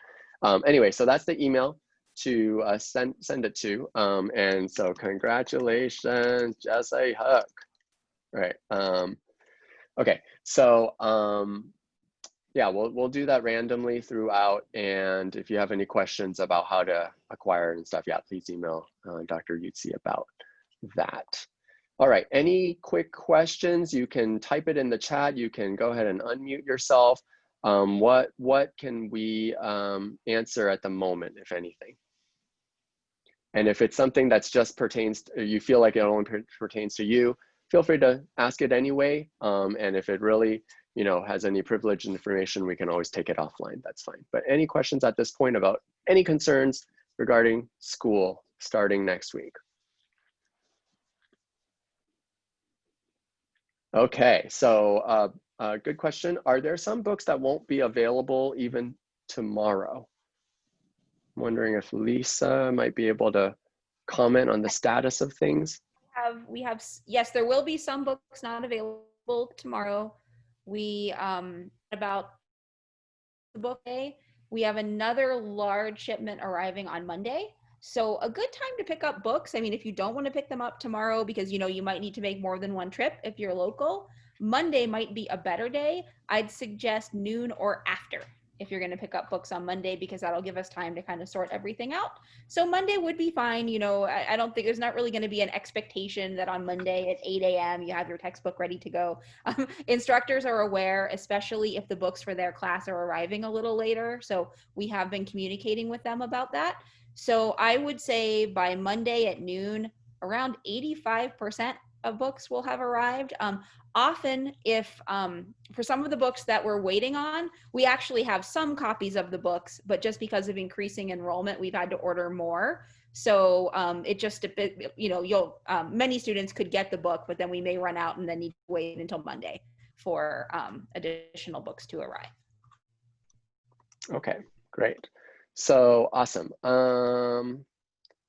Anyway, so that's the email to send it to, and so congratulations, Jessie Hook. Right. Okay, so yeah, we'll do that randomly throughout, and if you have any questions about how to acquire and stuff, yeah, please email Dr. Yutzi about that. All right, any quick questions? You can type it in the chat. You can go ahead and unmute yourself. What can we answer at the moment, if anything? And if it's something that's just pertains, you feel like it only pertains to you, feel free to ask it anyway. And if it really, has any privileged information, we can always take it offline. That's fine. But any questions at this point about any concerns regarding school starting next week? Okay, so good question. Are there some books that won't be available even tomorrow? I'm wondering if Lisa might be able to comment on the status of things. Yes, there will be some books not available tomorrow. We about the book day, we have another large shipment arriving on Monday. So a good time to pick up books. I mean, if you don't want to pick them up tomorrow because you might need to make more than one trip if you're local, Monday might be a better day. I'd suggest noon or after if you're going to pick up books on Monday, because that'll give us time to kind of sort everything out. So Monday would be fine. I don't think there's not really going to be an expectation that on Monday at 8 a.m. you have your textbook ready to go. Instructors are aware, especially if the books for their class are arriving a little later. So we have been communicating with them about that. So I would say by Monday at noon, around 85% of books will have arrived. Often if for some of the books that we're waiting on, we actually have some copies of the books, but just because of increasing enrollment, we've had to order more. So it just, many students could get the book, but then we may run out and then need to wait until Monday for additional books to arrive. Okay, great. So awesome.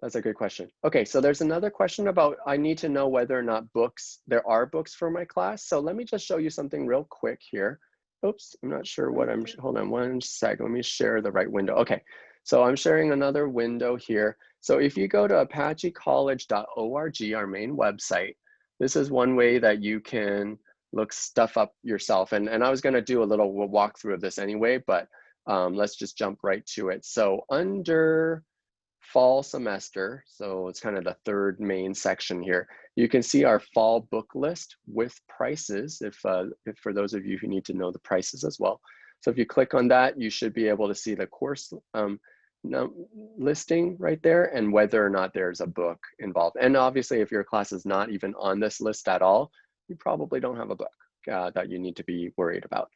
That's a good question. Okay, so there's another question about, I need to know whether or not there are books for my class. So let me just show you something real quick here. Oops, I'm not sure what hold on one second. Let me share the right window. Okay, so I'm sharing another window here. So if you go to apachecollege.org, our main website, this is one way that you can look stuff up yourself. And I was gonna do a little walkthrough of this anyway, but let's just jump right to it. So under fall semester, so it's kind of the third main section here, you can see our fall book list with prices, if for those of you who need to know the prices as well. So if you click on that, you should be able to see the course listing right there and whether or not there's a book involved. And obviously, if your class is not even on this list at all, you probably don't have a book that you need to be worried about.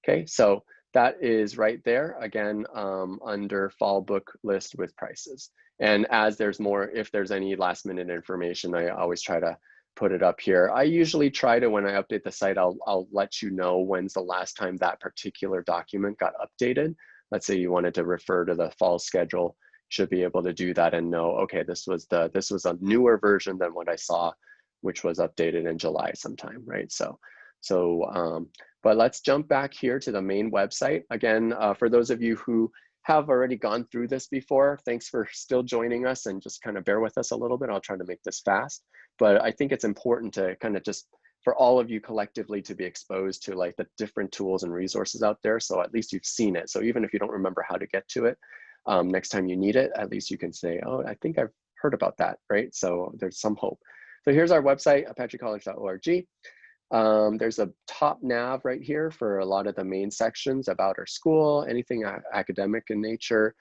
Okay, so that is right there, again, under fall book list with prices. And as there's more, if there's any last minute information, I always try to put it up here. I usually try to, when I update the site, I'll let you know when's the last time that particular document got updated. Let's say you wanted to refer to the fall schedule, should be able to do that and know, okay, this was a newer version than what I saw, which was updated in July sometime, right? But let's jump back here to the main website. Again, for those of you who have already gone through this before, thanks for still joining us, and just kind of bear with us a little bit. I'll try to make this fast, but I think it's important to kind of just, for all of you collectively, to be exposed to like the different tools and resources out there. So at least you've seen it. So even if you don't remember how to get to it, next time you need it, at least you can say, oh, I think I've heard about that, right? So there's some hope. So here's our website, apachecollege.org. There's a top nav right here for a lot of the main sections about our school, anything academic in nature,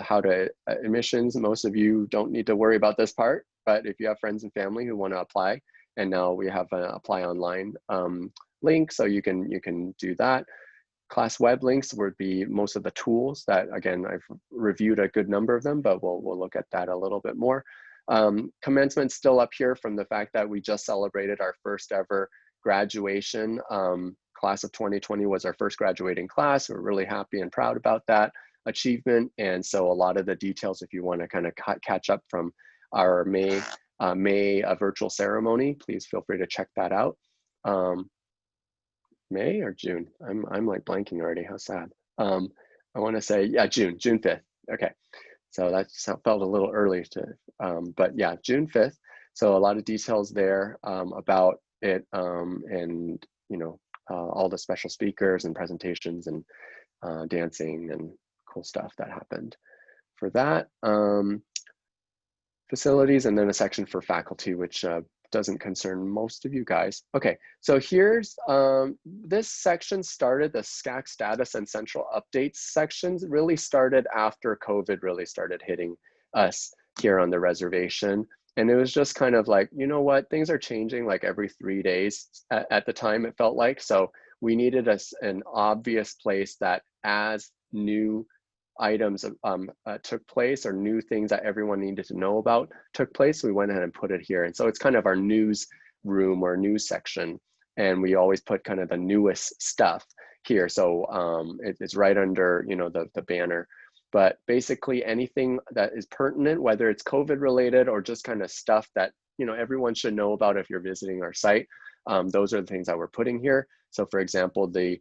how to admissions. Most of you don't need to worry about this part, but if you have friends and family who want to apply, and now we have an apply online link, so you can do that. Class web links would be most of the tools that, again, I've reviewed a good number of them, but we'll look at that a little bit more. Commencement's still up here from the fact that we just celebrated our first ever graduation. Class of 2020 was our first graduating class. We're really happy and proud about that achievement. And so a lot of the details, if you want to kind of catch up from our May virtual ceremony, please feel free to check that out. May or June? I'm like blanking already. How sad. I want to say, yeah, June 5th. Okay, so that felt a little early to, but yeah, June 5th. So a lot of details there about it, and all the special speakers and presentations and dancing and cool stuff that happened for that. Facilities, and then a section for faculty, which doesn't concern most of you guys. Okay, so here's, this section started, the SCAC status and central updates sections really started after COVID really started hitting us here on the reservation. And it was just kind of like, you know what, things are changing like every 3 days at the time, it felt like. So we needed an obvious place that as new items took place, or new things that everyone needed to know about took place, we went ahead and put it here. And so it's kind of our news room or news section. And we always put kind of the newest stuff here. So it's right under, you know, the banner. But basically anything that is pertinent, whether it's COVID related or just kind of stuff that, you know, everyone should know about if you're visiting our site, those are the things that we're putting here. So for example, the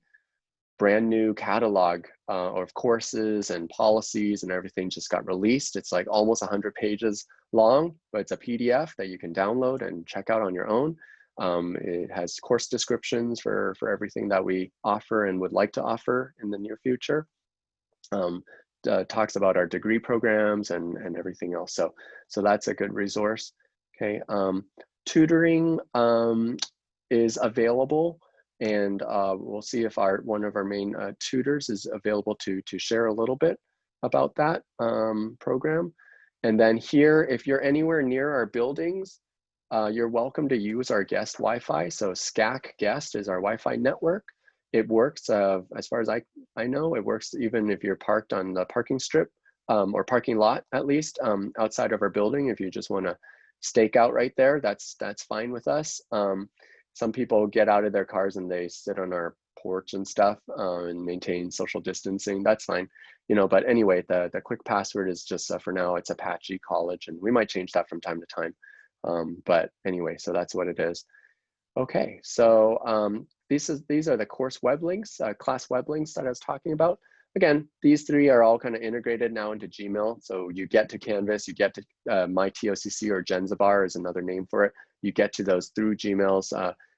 brand new catalog of courses and policies and everything just got released. It's like almost 100 pages long, but it's a PDF that you can download and check out on your own. It has course descriptions for everything that we offer and would like to offer in the near future. Talks about our degree programs and everything else. So that's a good resource. Okay, tutoring is available, and we'll see if one of our main tutors is available to share a little bit about that program. And then here, if you're anywhere near our buildings, you're welcome to use our guest Wi-Fi. So SCAC guest is our Wi-Fi network. It works, as far as I know, it works even if you're parked on the parking strip or parking lot, at least outside of our building. If you just want to stake out right there, that's fine with us. Some people get out of their cars and they sit on our porch and stuff and maintain social distancing. That's fine, you know. But anyway, the quick password is just for now, it's Apache College, and we might change that from time to time. But anyway, so that's what it is. Okay, so these are the course web links, class web links that I was talking about. Again, these three are all kind of integrated now into Gmail. So you get to Canvas, you get to MyTOCC, or Genzabar is another name for it. You get to those through Gmail's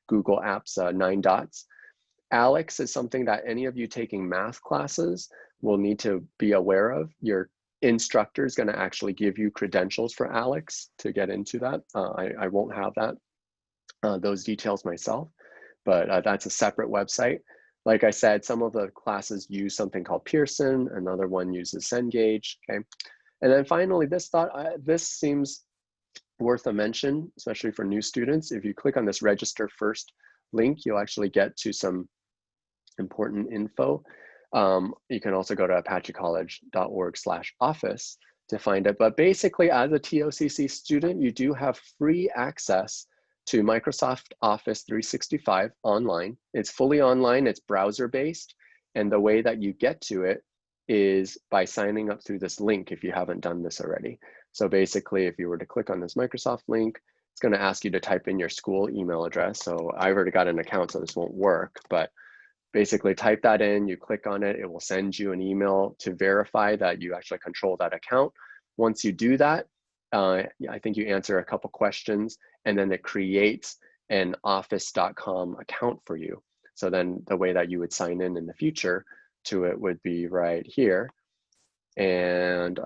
Google Apps 9 dots. Alex is something that any of you taking math classes will need to be aware of. Your instructor is going to actually give you credentials for Alex to get into that. I won't have those details myself, but that's a separate website. Like I said, some of the classes use something called Pearson, another one uses Cengage, okay? And then finally, this seems worth a mention, especially for new students. If you click on this register first link, you'll actually get to some important info. You can also go to apachecollege.org/office to find it. But basically, as a TOCC student, you do have free access to Microsoft Office 365 online. It's fully online, it's browser-based, and the way that you get to it is by signing up through this link if you haven't done this already. So basically, if you were to click on this Microsoft link, it's gonna ask you to type in your school email address. So I've already got an account, so this won't work, but basically type that in, you click on it, it will send you an email to verify that you actually control that account. Once you do that, I think you answer a couple questions, and then it creates an office.com account for you. So then the way that you would sign in the future to it would be right here. And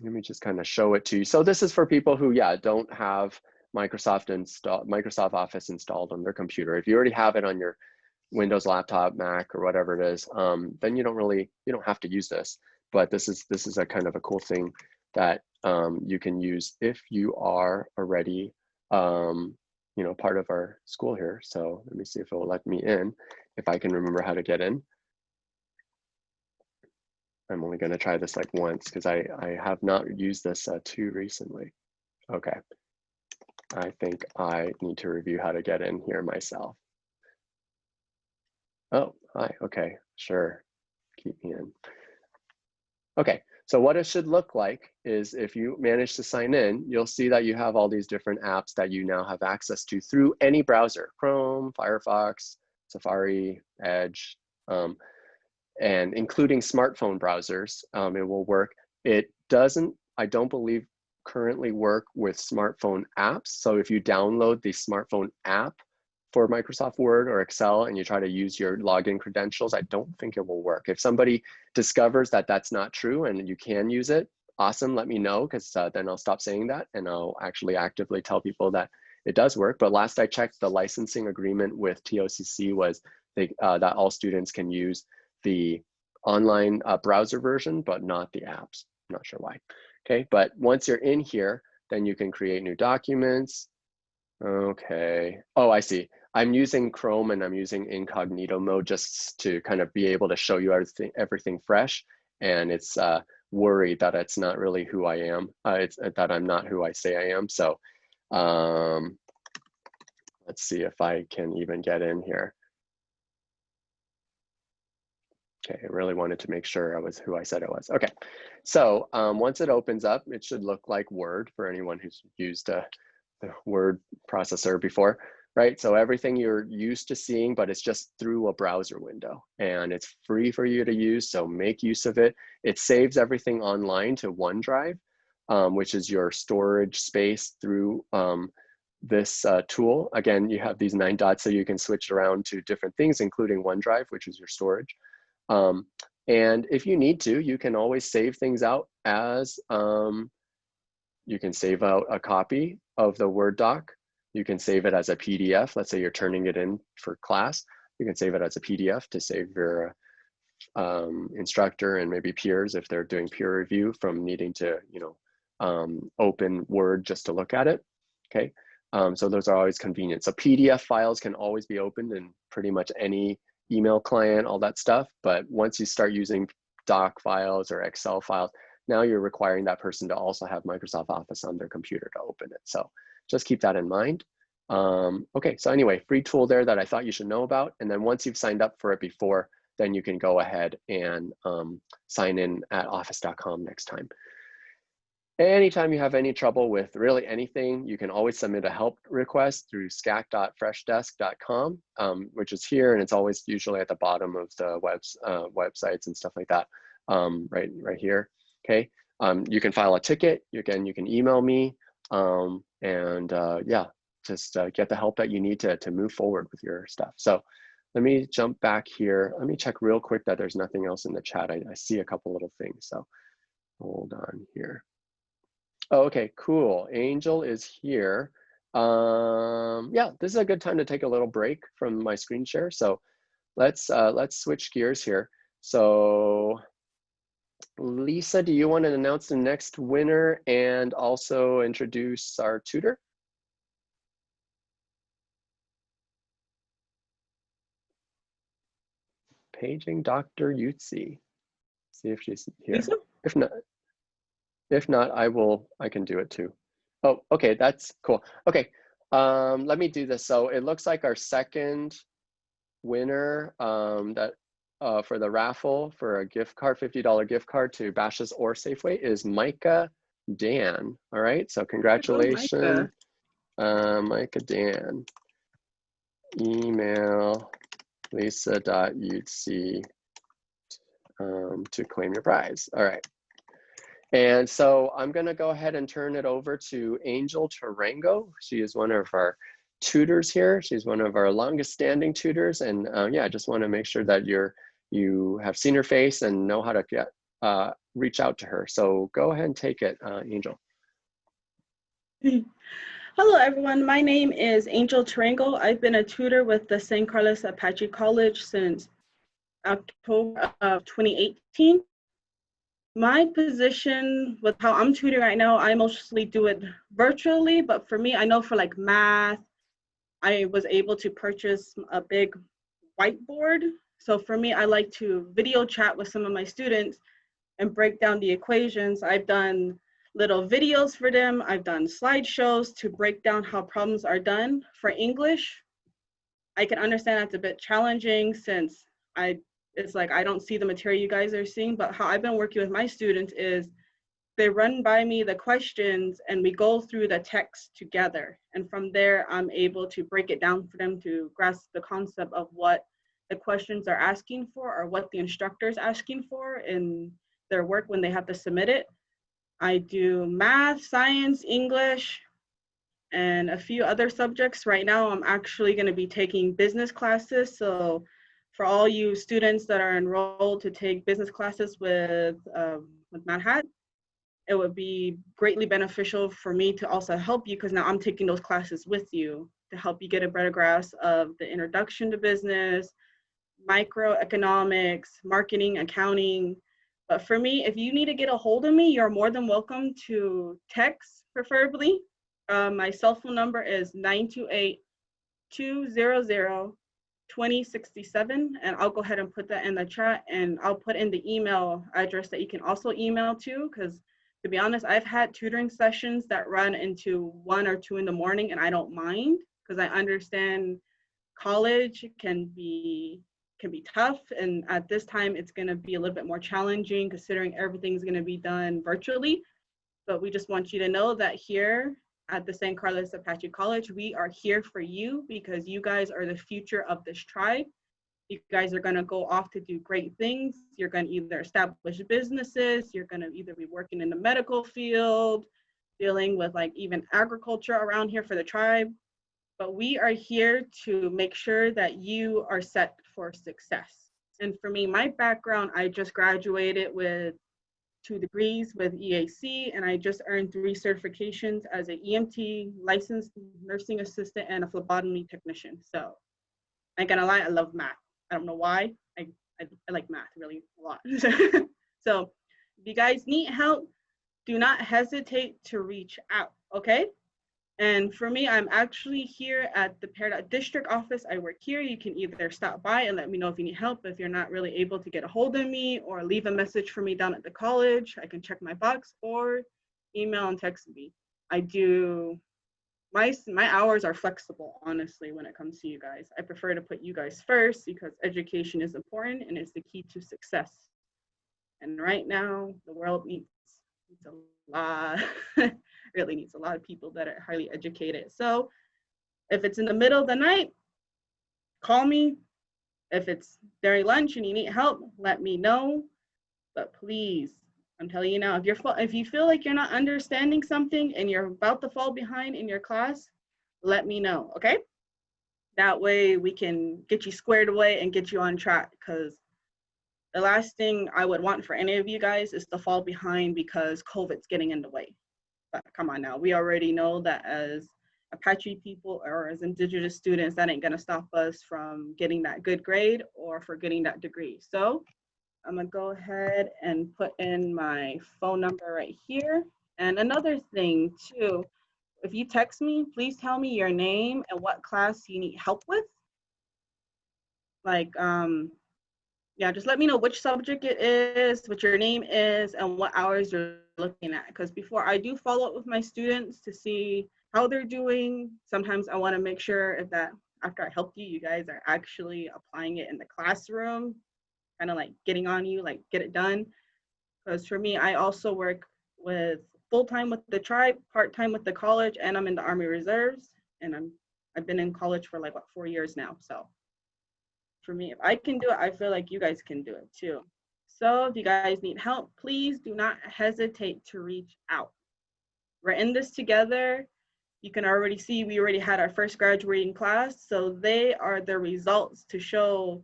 let me just kind of show it to you. So this is for people who, don't have Microsoft Office installed on their computer. If you already have it on your Windows laptop, Mac, or whatever it is, then you don't have to use this. But this is a kind of a cool thing that you can use if you are already part of our school here. So let me see if it will let me in, if I can remember how to get in. I'm only going to try this like once because I have not used this too recently. Okay, I think I need to review how to get in here myself. Oh, hi, okay, sure, keep me in. Okay, so what it should look like is if you manage to sign in, you'll see that you have all these different apps that you now have access to through any browser, Chrome, Firefox, Safari, Edge, and including smartphone browsers, it will work. It doesn't, I don't believe, currently work with smartphone apps. So if you download the smartphone app for Microsoft Word or Excel and you try to use your login credentials, I don't think it will work. If somebody discovers that that's not true and you can use it, awesome, let me know, because then I'll stop saying that and I'll actually actively tell people that it does work. But last I checked, the licensing agreement with TOCC was that all students can use the online browser version, but not the apps. I'm not sure why. Okay, but once you're in here, then you can create new documents. Okay, oh, I see. I'm using Chrome and I'm using incognito mode just to kind of be able to show you everything fresh. And it's worried that it's not really who I am. It's that I'm not who I say I am. So let's see if I can even get in here. Okay, I really wanted to make sure I was who I said I was. Okay, so once it opens up, it should look like Word for anyone who's used the word processor before, right? So everything you're used to seeing, but it's just through a browser window, and it's free for you to use, so make use of it. It saves everything online to OneDrive, which is your storage space through this tool. Again, you have these 9 dots so you can switch around to different things, including OneDrive, which is your storage. And if you need to, you can always save things out as, you can save out a copy of the Word doc. You can save it as a PDF. Let's say you're turning it in for class. You can save it as a PDF to save your instructor and maybe peers if they're doing peer review from needing to, open Word just to look at it, okay? So those are always convenient. So PDF files can always be opened in pretty much any email client, all that stuff. But once you start using doc files or Excel files, now you're requiring that person to also have Microsoft Office on their computer to open it. So just keep that in mind. Okay, so anyway, free tool there that I thought you should know about. And then once you've signed up for it before, then you can go ahead and sign in at office.com next time. Anytime you have any trouble with really anything, you can always submit a help request through scac.freshdesk.com, which is here, and it's always usually at the bottom of the websites and stuff like that, right here, okay? You can file a ticket, you can email me, yeah, just get the help that you need to move forward with your stuff. So let me jump back here. Let me check real quick that there's nothing else in the chat. I see a couple little things, so hold on here. Oh, okay, cool. Angel is here. Yeah, this is a good time to take a little break from my screen share. So let's switch gears here. So Lisa, do you want to announce the next winner and also introduce our tutor? Paging Dr. Yutzi. See if she's here. Lisa? If not, I can do it too. Oh, okay, that's cool. Okay, let me do this. So it looks like our second winner for the raffle for a gift card, $50 gift card to Bashas' or Safeway is Micah Dan. All right, so congratulations, Micah Dan. Email lisa.utc to claim your prize. All right. And so I'm going to go ahead and turn it over to Angel Tarango. She is one of our tutors here. She's one of our longest standing tutors. And yeah, I just want to make sure that you have seen her face and know how to reach out to her. So go ahead and take it, Angel. Hello, everyone. My name is Angel Tarango. I've been a tutor with the San Carlos Apache College since October of 2018. My position with how I'm tutoring right now, I mostly do it virtually, but for me, I know for like math, I was able to purchase a big whiteboard. So for me, I like to video chat with some of my students and break down the equations. I've done little videos for them. I've done slideshows to break down how problems are done. For English, I can understand that's a bit challenging since it's like I don't see the material you guys are seeing, but how I've been working with my students is they run by me the questions and we go through the text together. And from there, I'm able to break it down for them to grasp the concept of what the questions are asking for or what the instructor is asking for in their work when they have to submit it. I do math, science, English, and a few other subjects. Right now, I'm actually going to be taking business classes. So for all you students that are enrolled to take business classes with Mad Hat, it would be greatly beneficial for me to also help you because now I'm taking those classes with you to help you get a better grasp of the introduction to business, microeconomics, marketing, accounting. But for me, if you need to get a hold of me, you're more than welcome to text, preferably. My cell phone number is 200-2067, and I'll go ahead and put that in the chat, and I'll put in the email address that you can also email to, because to be honest, I've had tutoring sessions that run into 1 or 2 in the morning, and I don't mind, because I understand college can be tough, and at this time it's going to be a little bit more challenging considering everything's going to be done virtually. But we just want you to know that here at the San Carlos Apache College, we are here for you, because you guys are the future of this tribe. You guys are going to go off to do great things. You're going to either establish businesses, you're going to either be working in the medical field, dealing with like even agriculture around here for the tribe. But we are here to make sure that you are set for success. And for me, my background, I just graduated with 2 degrees with EAC, and I just earned 3 certifications as an EMT, licensed nursing assistant, and a phlebotomy technician. So I ain't gonna lie, I love math. I don't know why. I like math really a lot. So if you guys need help, do not hesitate to reach out, okay? And for me, I'm actually here at the Peridot District Office. I work here. You can either stop by and let me know if you need help. If you're not really able to get a hold of me, or leave a message for me down at the college, I can check my box, or email and text me. I do, my hours are flexible, honestly, when it comes to you guys. I prefer to put you guys first, because education is important and it's the key to success. And right now, the world needs a lot, really needs a lot of people that are highly educated. So if it's in the middle of the night, call me. If it's during lunch and you need help, let me know. But please, I'm telling you now, if you feel like you're not understanding something and you're about to fall behind in your class, let me know, okay? That way we can get you squared away and get you on track, because the last thing I would want for any of you guys is to fall behind because COVID's getting in the way. But come on now, we already know that as Apache people or as Indigenous students, that ain't gonna stop us from getting that good grade or for getting that degree. So I'm gonna go ahead and put in my phone number right here. And another thing too, if you text me, please tell me your name and what class you need help with. Like, yeah, just let me know which subject it is, what your name is, and what hours you're looking at. Because before I do follow up with my students to see how they're doing, sometimes I want to make sure if that after I help you, you guys are actually applying it in the classroom, kind of like getting on you, like get it done. Because for me, I also work with full-time with the tribe, part-time with the college, and I'm in the Army Reserves, and I've been in college for like, what, 4 years now. So for me, if I can do it, I feel like you guys can do it too. So if you guys need help, please do not hesitate to reach out. We're in this together. You can already see we already had our first graduating class. So they are the results to show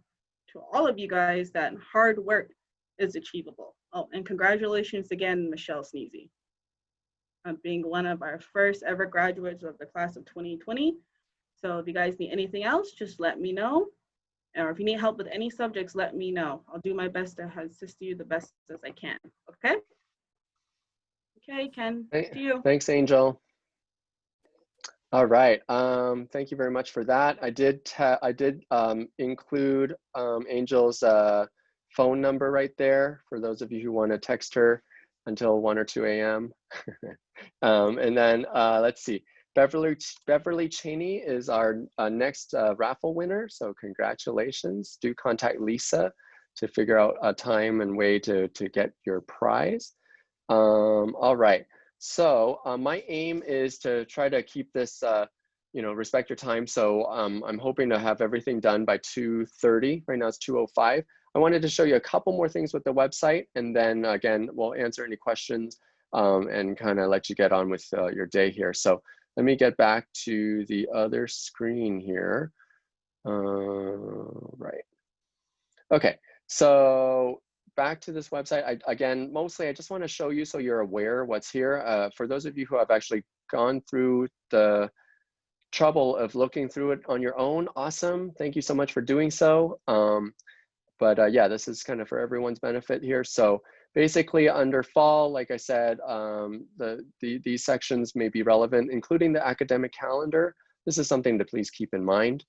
to all of you guys that hard work is achievable. Oh, and congratulations again, Michelle Sneezy, on being one of our first ever graduates of the class of 2020. So if you guys need anything else, just let me know. Or if you need help with any subjects, let me know. I'll do my best to assist you the best as I can, okay? Okay, Ken, to you. Thanks, Angel. All right, thank you very much for that. I did include Angel's phone number right there for those of you who want to text her until 1 or 2 a.m. And then let's see. Beverly Cheney is our next raffle winner, so congratulations. Do contact Lisa to figure out a time and way to get your prize. All right, so my aim is to try to keep this, respect your time. So I'm hoping to have everything done by 2:30. Right now it's 2:05. I wanted to show you a couple more things with the website, and then again, we'll answer any questions and kind of let you get on with your day here. So let me get back to the other screen here. Right. Okay, so back to this website. Again, mostly I just want to show you so you're aware what's here. For those of you who have actually gone through the trouble of looking through it on your own, awesome. Thank you so much for doing so. But yeah, this is kind of for everyone's benefit here. So basically under fall, like I said, these sections may be relevant, including the academic calendar. this is something to please keep in mind.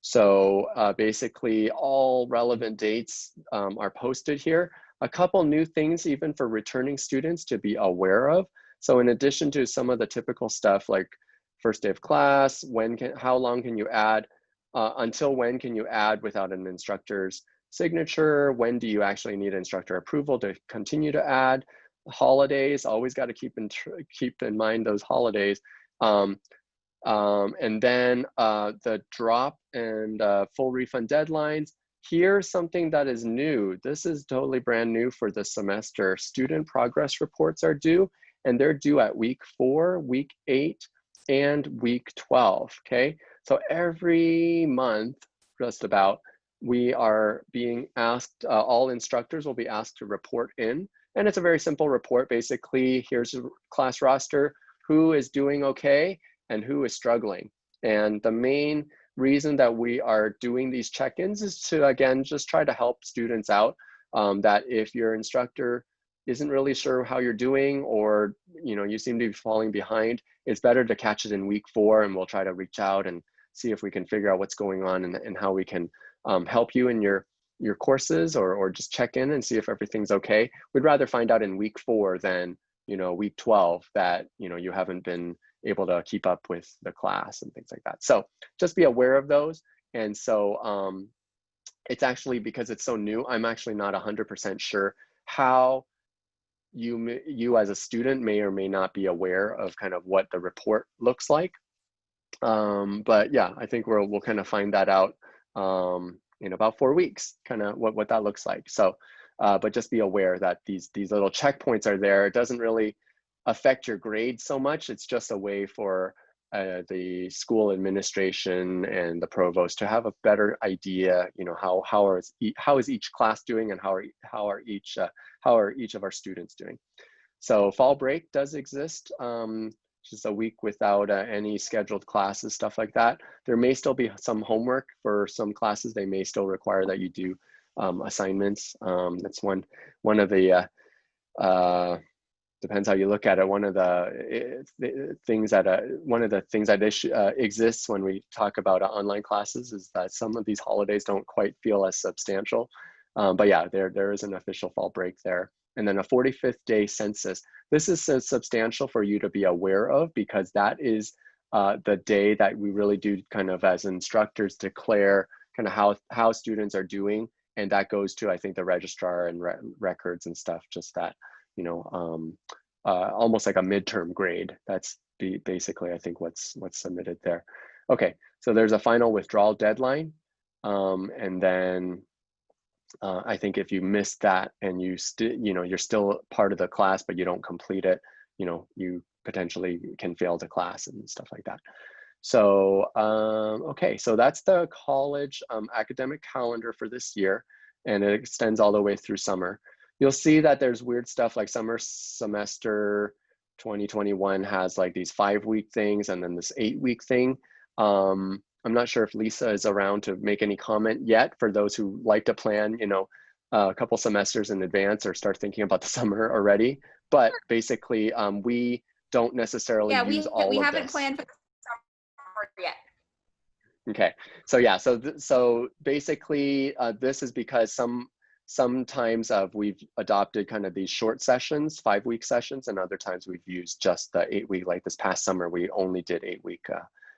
So basically all relevant dates are posted here. A couple new things even for returning students to be aware of. So in addition to some of the typical stuff like first day of class, how long can you add, until when can you add without an instructor's signature, when do you actually need instructor approval to continue to add, holidays, always got to keep in mind those holidays. And then the drop and full refund deadlines. Here's something that is new. This is totally brand new for the semester. Student progress reports are due, and they're due at week 4, week 8, and week 12, okay? So every month, just about, we are being asked, all instructors will be asked to report in, and it's a very simple report. Basically, here's a class roster, who is doing okay and who is struggling. And the main reason that we are doing these check-ins is to, again, just try to help students out, that if your instructor isn't really sure how you're doing, or you seem to be falling behind, it's better to catch it in week 4, and we'll try to reach out and see if we can figure out what's going on and how we can help you in your courses, or just check in and see if everything's okay. We'd rather find out in week 4 than week 12 that you haven't been able to keep up with the class and things like that. So just be aware of those. And so it's actually, because it's so new, I'm actually not 100% sure how you as a student may or may not be aware of kind of what the report looks like. But yeah, I think we'll kind of find that out in about 4 weeks, kind of what that looks like. So, but just be aware that these little checkpoints are there. It doesn't really affect your grade so much. It's just a way for the school administration and the provost to have a better idea, how is each class doing, and how are each of our students doing. So fall break does exist, just a week without any scheduled classes, stuff like that. There may still be some homework for some classes. They may still require that you do assignments. That's one of the depends how you look at it. One of the things that exists when we talk about online classes is that some of these holidays don't quite feel as substantial. But yeah, there is an official fall break there. And then a 45th day census. This is substantial for you to be aware of, because that is the day that we really do kind of as instructors declare kind of how students are doing. And that goes to, I think, the registrar and records and stuff, just that, almost like a midterm grade. That's basically, I think, what's submitted there. Okay, so there's a final withdrawal deadline. And then I think if you miss that and you're still part of the class, but you don't complete it, you potentially can fail the class and stuff like that. So, okay, so that's the college academic calendar for this year, and it extends all the way through summer. You'll see that there's weird stuff like summer semester 2021 has like these 5-week things, and then this 8-week thing. I'm not sure if Lisa is around to make any comment yet, for those who like to plan, a couple semesters in advance or start thinking about the summer already. But basically, we don't necessarily use all of this. We haven't planned for the summer yet. Okay, so yeah, so basically, this is because sometimes we've adopted kind of these short sessions, 5-week sessions, and other times we've used just the 8-week. Like this past summer, we only did 8-week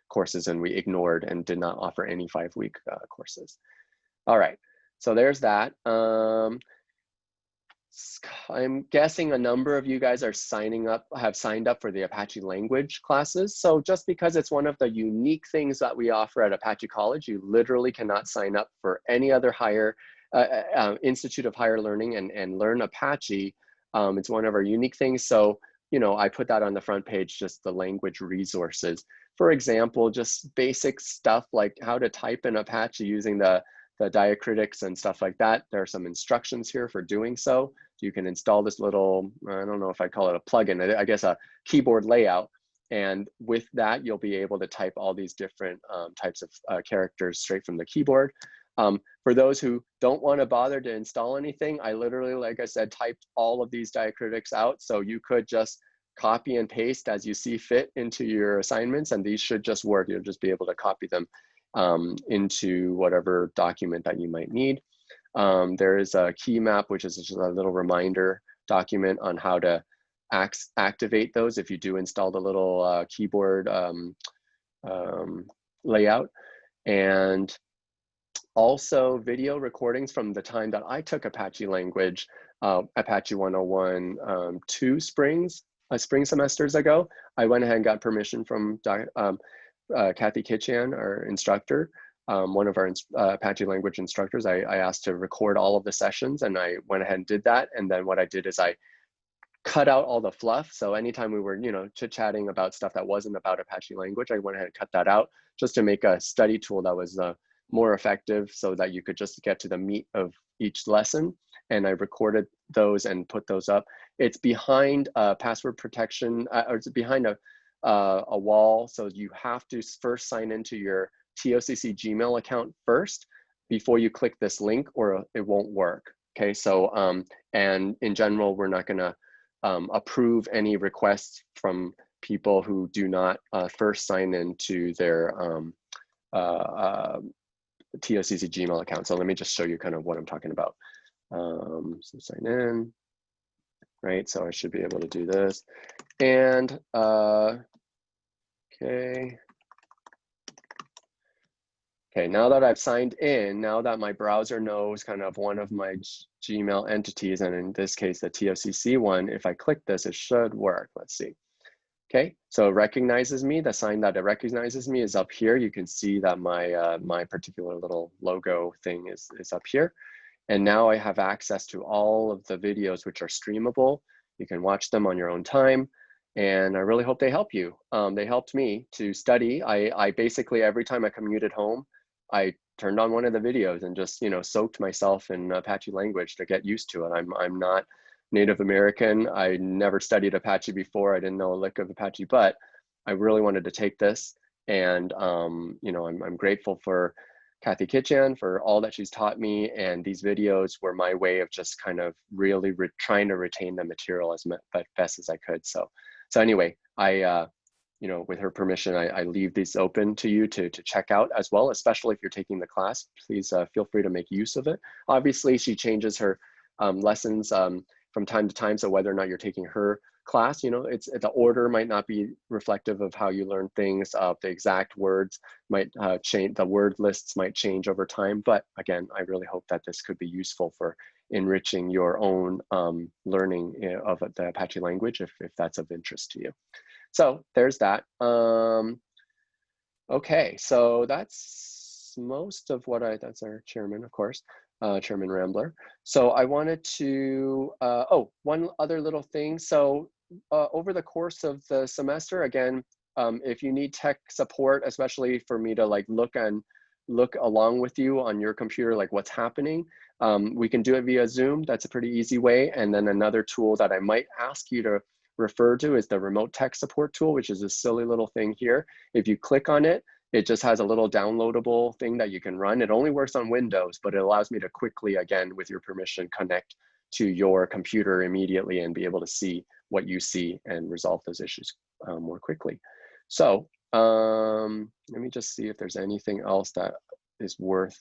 courses, and we ignored and did not offer any 5-week courses. All right, so there's that. I'm guessing a number of you guys have signed up for the Apache language classes. So just because it's one of the unique things that we offer at Apache College, you literally cannot sign up for any other higher Institute of Higher Learning and learn Apache. It's one of our unique things. So, I put that on the front page, just the language resources. For example, just basic stuff like how to type in Apache using the diacritics and stuff like that. There are some instructions here for doing so. You can install this little, I don't know if I call it a plugin, I guess a keyboard layout. And with that, you'll be able to type all these different types of characters straight from the keyboard. For those who don't want to bother to install anything, I literally, like I said, typed all of these diacritics out. So you could just copy and paste as you see fit into your assignments, and these should just work. You'll just be able to copy them into whatever document that you might need. There is a key map, which is just a little reminder document on how to activate those if you do install the little keyboard layout. And also video recordings from the time that I took Apache language, Apache 101 2 spring semesters ago. I went ahead and got permission from Kathy Kitchan, our instructor, one of our Apache language instructors. I asked to record all of the sessions, and I went ahead and did that. And then what I did is I cut out all the fluff. So anytime we were, you know, chit-chatting about stuff that wasn't about Apache language, I went ahead and cut that out just to make a study tool that was more effective, so that you could just get to the meat of each lesson. And I recorded those and put those up. It's behind password protection, or it's behind a wall. So you have to first sign into your TOCC Gmail account first before you click this link, or it won't work. Okay, so and in general, we're not gonna approve any requests from people who do not first sign into their TOCC Gmail account. So let me just show you kind of what I'm talking about. So sign in, right? So I should be able to do this. And okay. Okay, now that I've signed in, now that my browser knows kind of one of my Gmail entities, and in this case, the TOCC one, if I click this, it should work. Let's see. Okay, so it recognizes me. The sign that it recognizes me is up here. You can see that my my particular little logo thing is up here. And now I have access to all of the videos which are streamable. You can watch them on your own time. And I really hope they help you. They helped me to study. I basically, every time I commuted home, I turned on one of the videos and just, you know, soaked myself in Apache language to get used to it. I'm not Native American. I never studied Apache before. I didn't know a lick of Apache, but I really wanted to take this. And, you know, I'm grateful for Kathy Kitchan for all that she's taught me. And these videos were my way of just kind of really trying to retain the material as best as I could. So anyway, you know, with her permission, I leave these open to you to check out as well, especially if you're taking the class. Please feel free to make use of it. Obviously, she changes her lessons from time to time. So whether or not you're taking her class, you know, the order might not be reflective of how you learn things. The exact words might change, the word lists might change over time. But again, I really hope that this could be useful for enriching your own learning of the Apache language, if that's of interest to you. So there's that. Okay, so that's most of what that's our chairman, of course, Chairman Rambler. So I wanted to, oh, one other little thing. So over the course of the semester, again, if you need tech support, especially for me to like look along with you on your computer, like what's happening, we can do it via Zoom. That's a pretty easy way. And then another tool that I might ask you to refer to is the remote tech support tool, which is a silly little thing here. If you click on it, it just has a little downloadable thing that you can run. It only works on Windows, but it allows me to quickly, again, with your permission, connect to your computer immediately and be able to see what you see and resolve those issues more quickly. So let me just see if there's anything else that is worth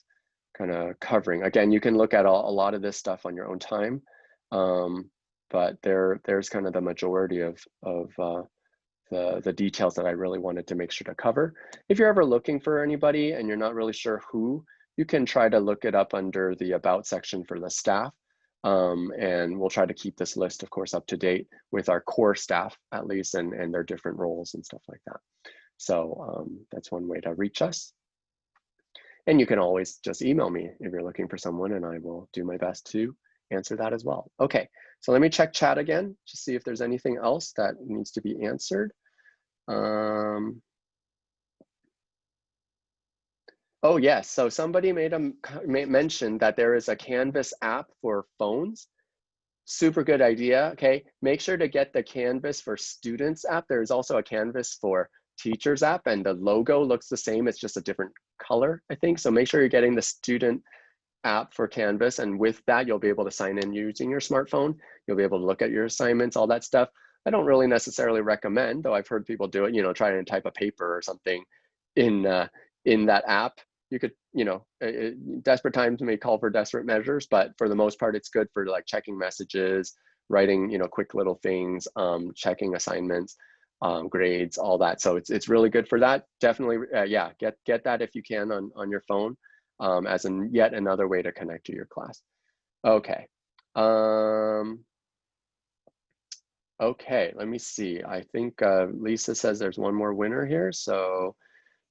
kind of covering. Again, you can look at a lot of this stuff on your own time. But there's kind of the majority of the details that I really wanted to make sure to cover. If you're ever looking for anybody and you're not really sure who, you can try to look it up under the About section for the staff. And we'll try to keep this list, of course, up to date with our core staff, at least, and their different roles and stuff like that. So that's one way to reach us. And you can always just email me if you're looking for someone, and I will do my best to answer that as well. Okay, so let me check chat again to see if there's anything else that needs to be answered. Oh yes, so somebody mentioned that there is a Canvas app for phones. Super good idea, okay? Make sure to get the Canvas for Students app. There's also a Canvas for Teachers app, and the logo looks the same, it's just a different color, I think. So make sure you're getting the Student app for Canvas, and with that you'll be able to sign in using your smartphone. You'll be able to look at your assignments, all that stuff. I don't really necessarily recommend, though I've heard people do it, you know, try and type a paper or something in that app. You could, you know, desperate times may call for desperate measures, but for the most part, it's good for like checking messages, writing, you know, quick little things, checking assignments, grades, all that. So it's really good for that. Definitely, yeah, get that if you can on your phone, as yet another way to connect to your class. Okay. Okay, let me see. I think Lisa says there's one more winner here. So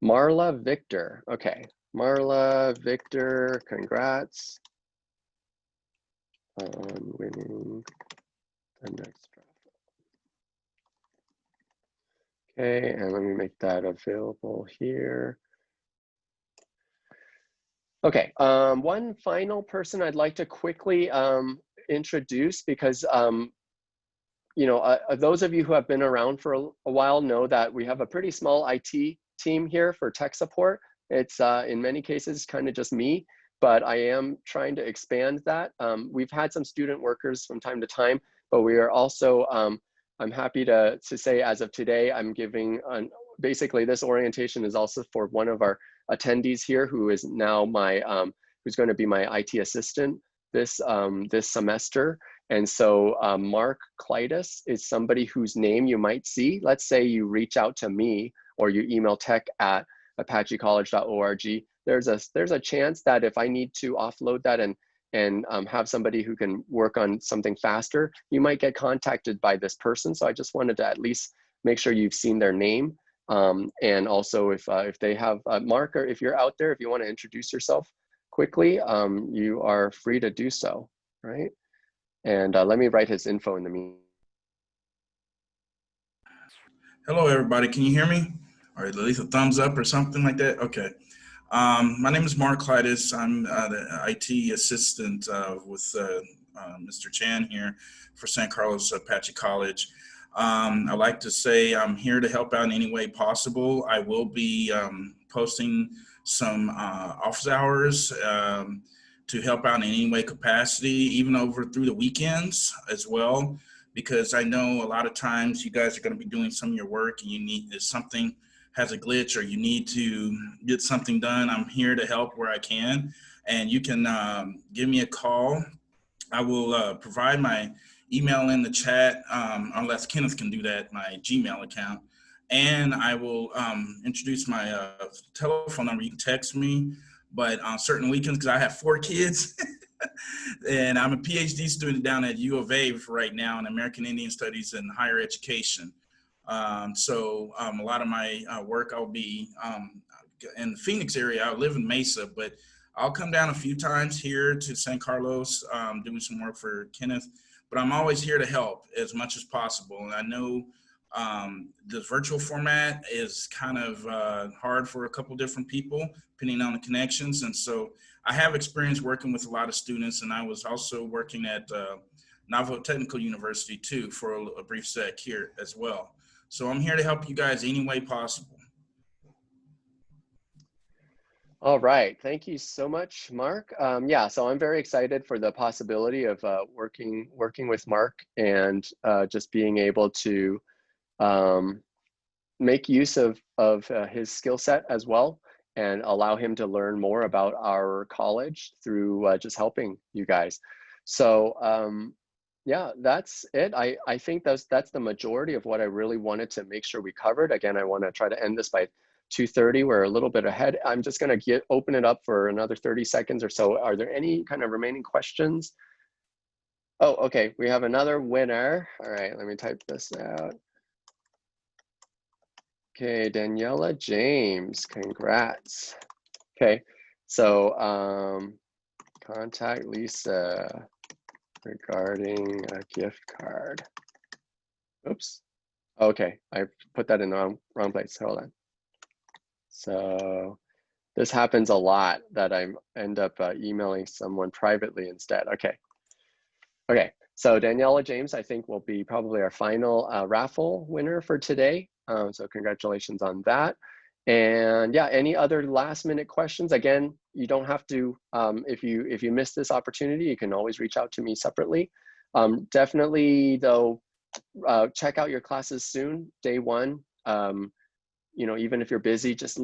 Marla Victor. Okay, Marla Victor, congrats on winning the next raffle. Okay, and let me make that available here. Okay, one final person I'd like to quickly introduce, because you know, those of you who have been around for a while know that we have a pretty small IT team here for tech support. It's in many cases kind of just me, but I am trying to expand that. We've had some student workers from time to time, but we are also, I'm happy to say as of today, I'm giving, basically this orientation is also for one of our attendees here who is now my, who's going to be my IT assistant this semester. And so Mark Clydus is somebody whose name you might see. Let's say you reach out to me or you email tech@apachecollege.org. There's a chance that if I need to offload that and have somebody who can work on something faster, you might get contacted by this person. So I just wanted to at least make sure you've seen their name. And also if they have Mark, or if you're out there, if you want to introduce yourself quickly, you are free to do so, right? And let me write his info in the meantime. Hello, everybody. Can you hear me? Or at least a thumbs up or something like that? Okay. My name is Mark Clydus. I'm the IT assistant with Mr. Chan here for San Carlos Apache College. I'd like to say I'm here to help out in any way possible. I will be posting some office hours to help out in any way capacity, even over through the weekends as well, because I know a lot of times you guys are going to be doing some of your work and you need, if something has a glitch or you need to get something done, I'm here to help where I can. And you can give me a call. I will provide my email in the chat, unless Kenneth can do that, my Gmail account. And I will introduce my telephone number. You can text me, but on certain weekends, because I have 4 kids, and I'm a PhD student down at U of A for right now in American Indian Studies and Higher Education. So a lot of my work, I'll be in the Phoenix area. I live in Mesa, but I'll come down a few times here to San Carlos, doing some work for Kenneth, but I'm always here to help as much as possible. And I know the virtual format is kind of hard for a couple different people, depending on the connections. And so I have experience working with a lot of students, and I was also working at Navajo Technical University too for a brief sec here as well. So I'm here to help you guys any way possible. All right, thank you so much, Mark. Yeah, so I'm very excited for the possibility of working with Mark and just being able to make use of his skill set as well, and allow him to learn more about our college through just helping you guys. So yeah, that's it. I think that's the majority of what I really wanted to make sure we covered. Again, I want to try to end this by 2:30. We're a little bit ahead. I'm just going to open it up for another 30 seconds or so. Are there any kind of remaining questions? Oh, okay. We have another winner. All right, let me type this out. Okay, Daniela James, congrats. Okay, so contact Lisa regarding a gift card. Oops. Okay, I put that in the wrong place. Hold on. So this happens a lot, that I end up emailing someone privately instead. Okay. Okay, so Daniela James, I think, will be probably our final raffle winner for today. So congratulations on that. And yeah, any other last minute questions? Again, you don't have to, if you miss this opportunity, you can always reach out to me separately. Definitely though, check out your classes soon, day one. You know, even if you're busy, just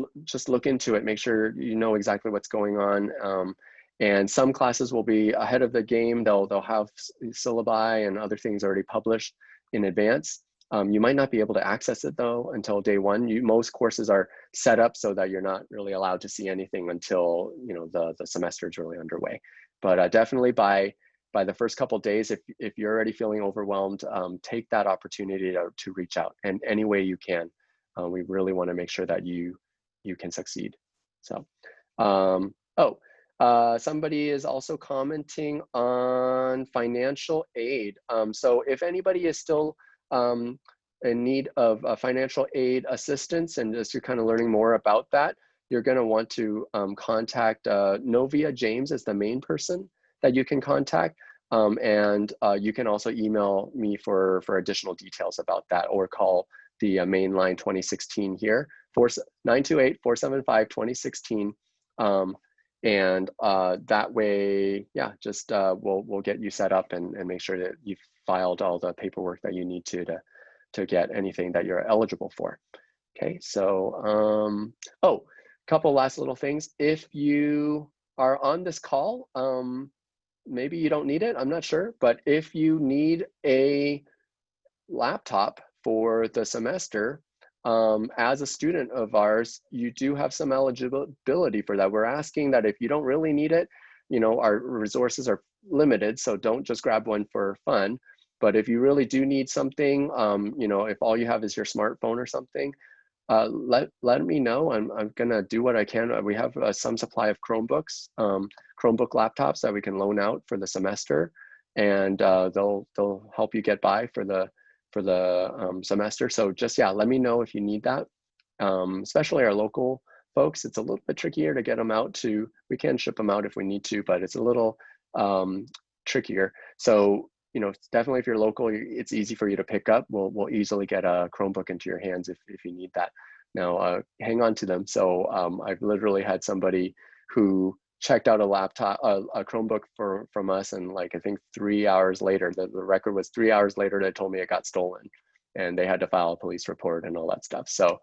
look into it. Make sure you know exactly what's going on. And some classes will be ahead of the game. They'll have syllabi and other things already published in advance. You might not be able to access it though until day one. Most courses are set up so that you're not really allowed to see anything until, you know, the semester is really underway. But definitely by the first couple of days, if you're already feeling overwhelmed, take that opportunity to reach out in any way you can. We really want to make sure that you can succeed. So, somebody is also commenting on financial aid. So if anybody is still in need of financial aid assistance, and just you're kind of learning more about that, you're going to want to contact Novia James as the main person that you can contact. And you can also email me for additional details about that, or call the main line 2016 here, 928-475-2016. And that way, yeah, just we'll get you set up and make sure that you've filed all the paperwork that you need to get anything that you're eligible for. Okay, so, oh, couple last little things. If you are on this call, maybe you don't need it, I'm not sure, but if you need a laptop for the semester, as a student of ours, you do have some eligibility for that. We're asking that if you don't really need it, you know, our resources are limited, so don't just grab one for fun. But if you really do need something, you know, if all you have is your smartphone or something, let me know. I'm gonna do what I can. We have some supply of Chromebooks, Chromebook laptops that we can loan out for the semester, and they'll help you get by for the semester. So just, yeah, let me know if you need that. Especially our local folks, it's a little bit trickier to get them out to. We can ship them out if we need to, but it's a little trickier. So, you know, definitely if you're local, it's easy for you to pick up. We'll easily get a Chromebook into your hands if you need that. Now, hang on to them. So I've literally had somebody who checked out a laptop, a Chromebook from us, and like I think 3 hours later, the record was 3 hours later, they told me it got stolen, and they had to file a police report and all that stuff. So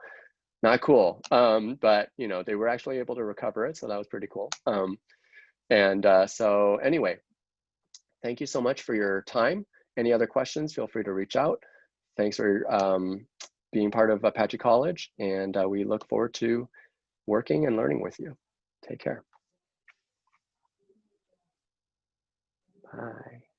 not cool, but you know, they were actually able to recover it, so that was pretty cool. So anyway, thank you so much for your time. Any other questions, feel free to reach out. Thanks for being part of Apache College, and we look forward to working and learning with you. Take care. Bye.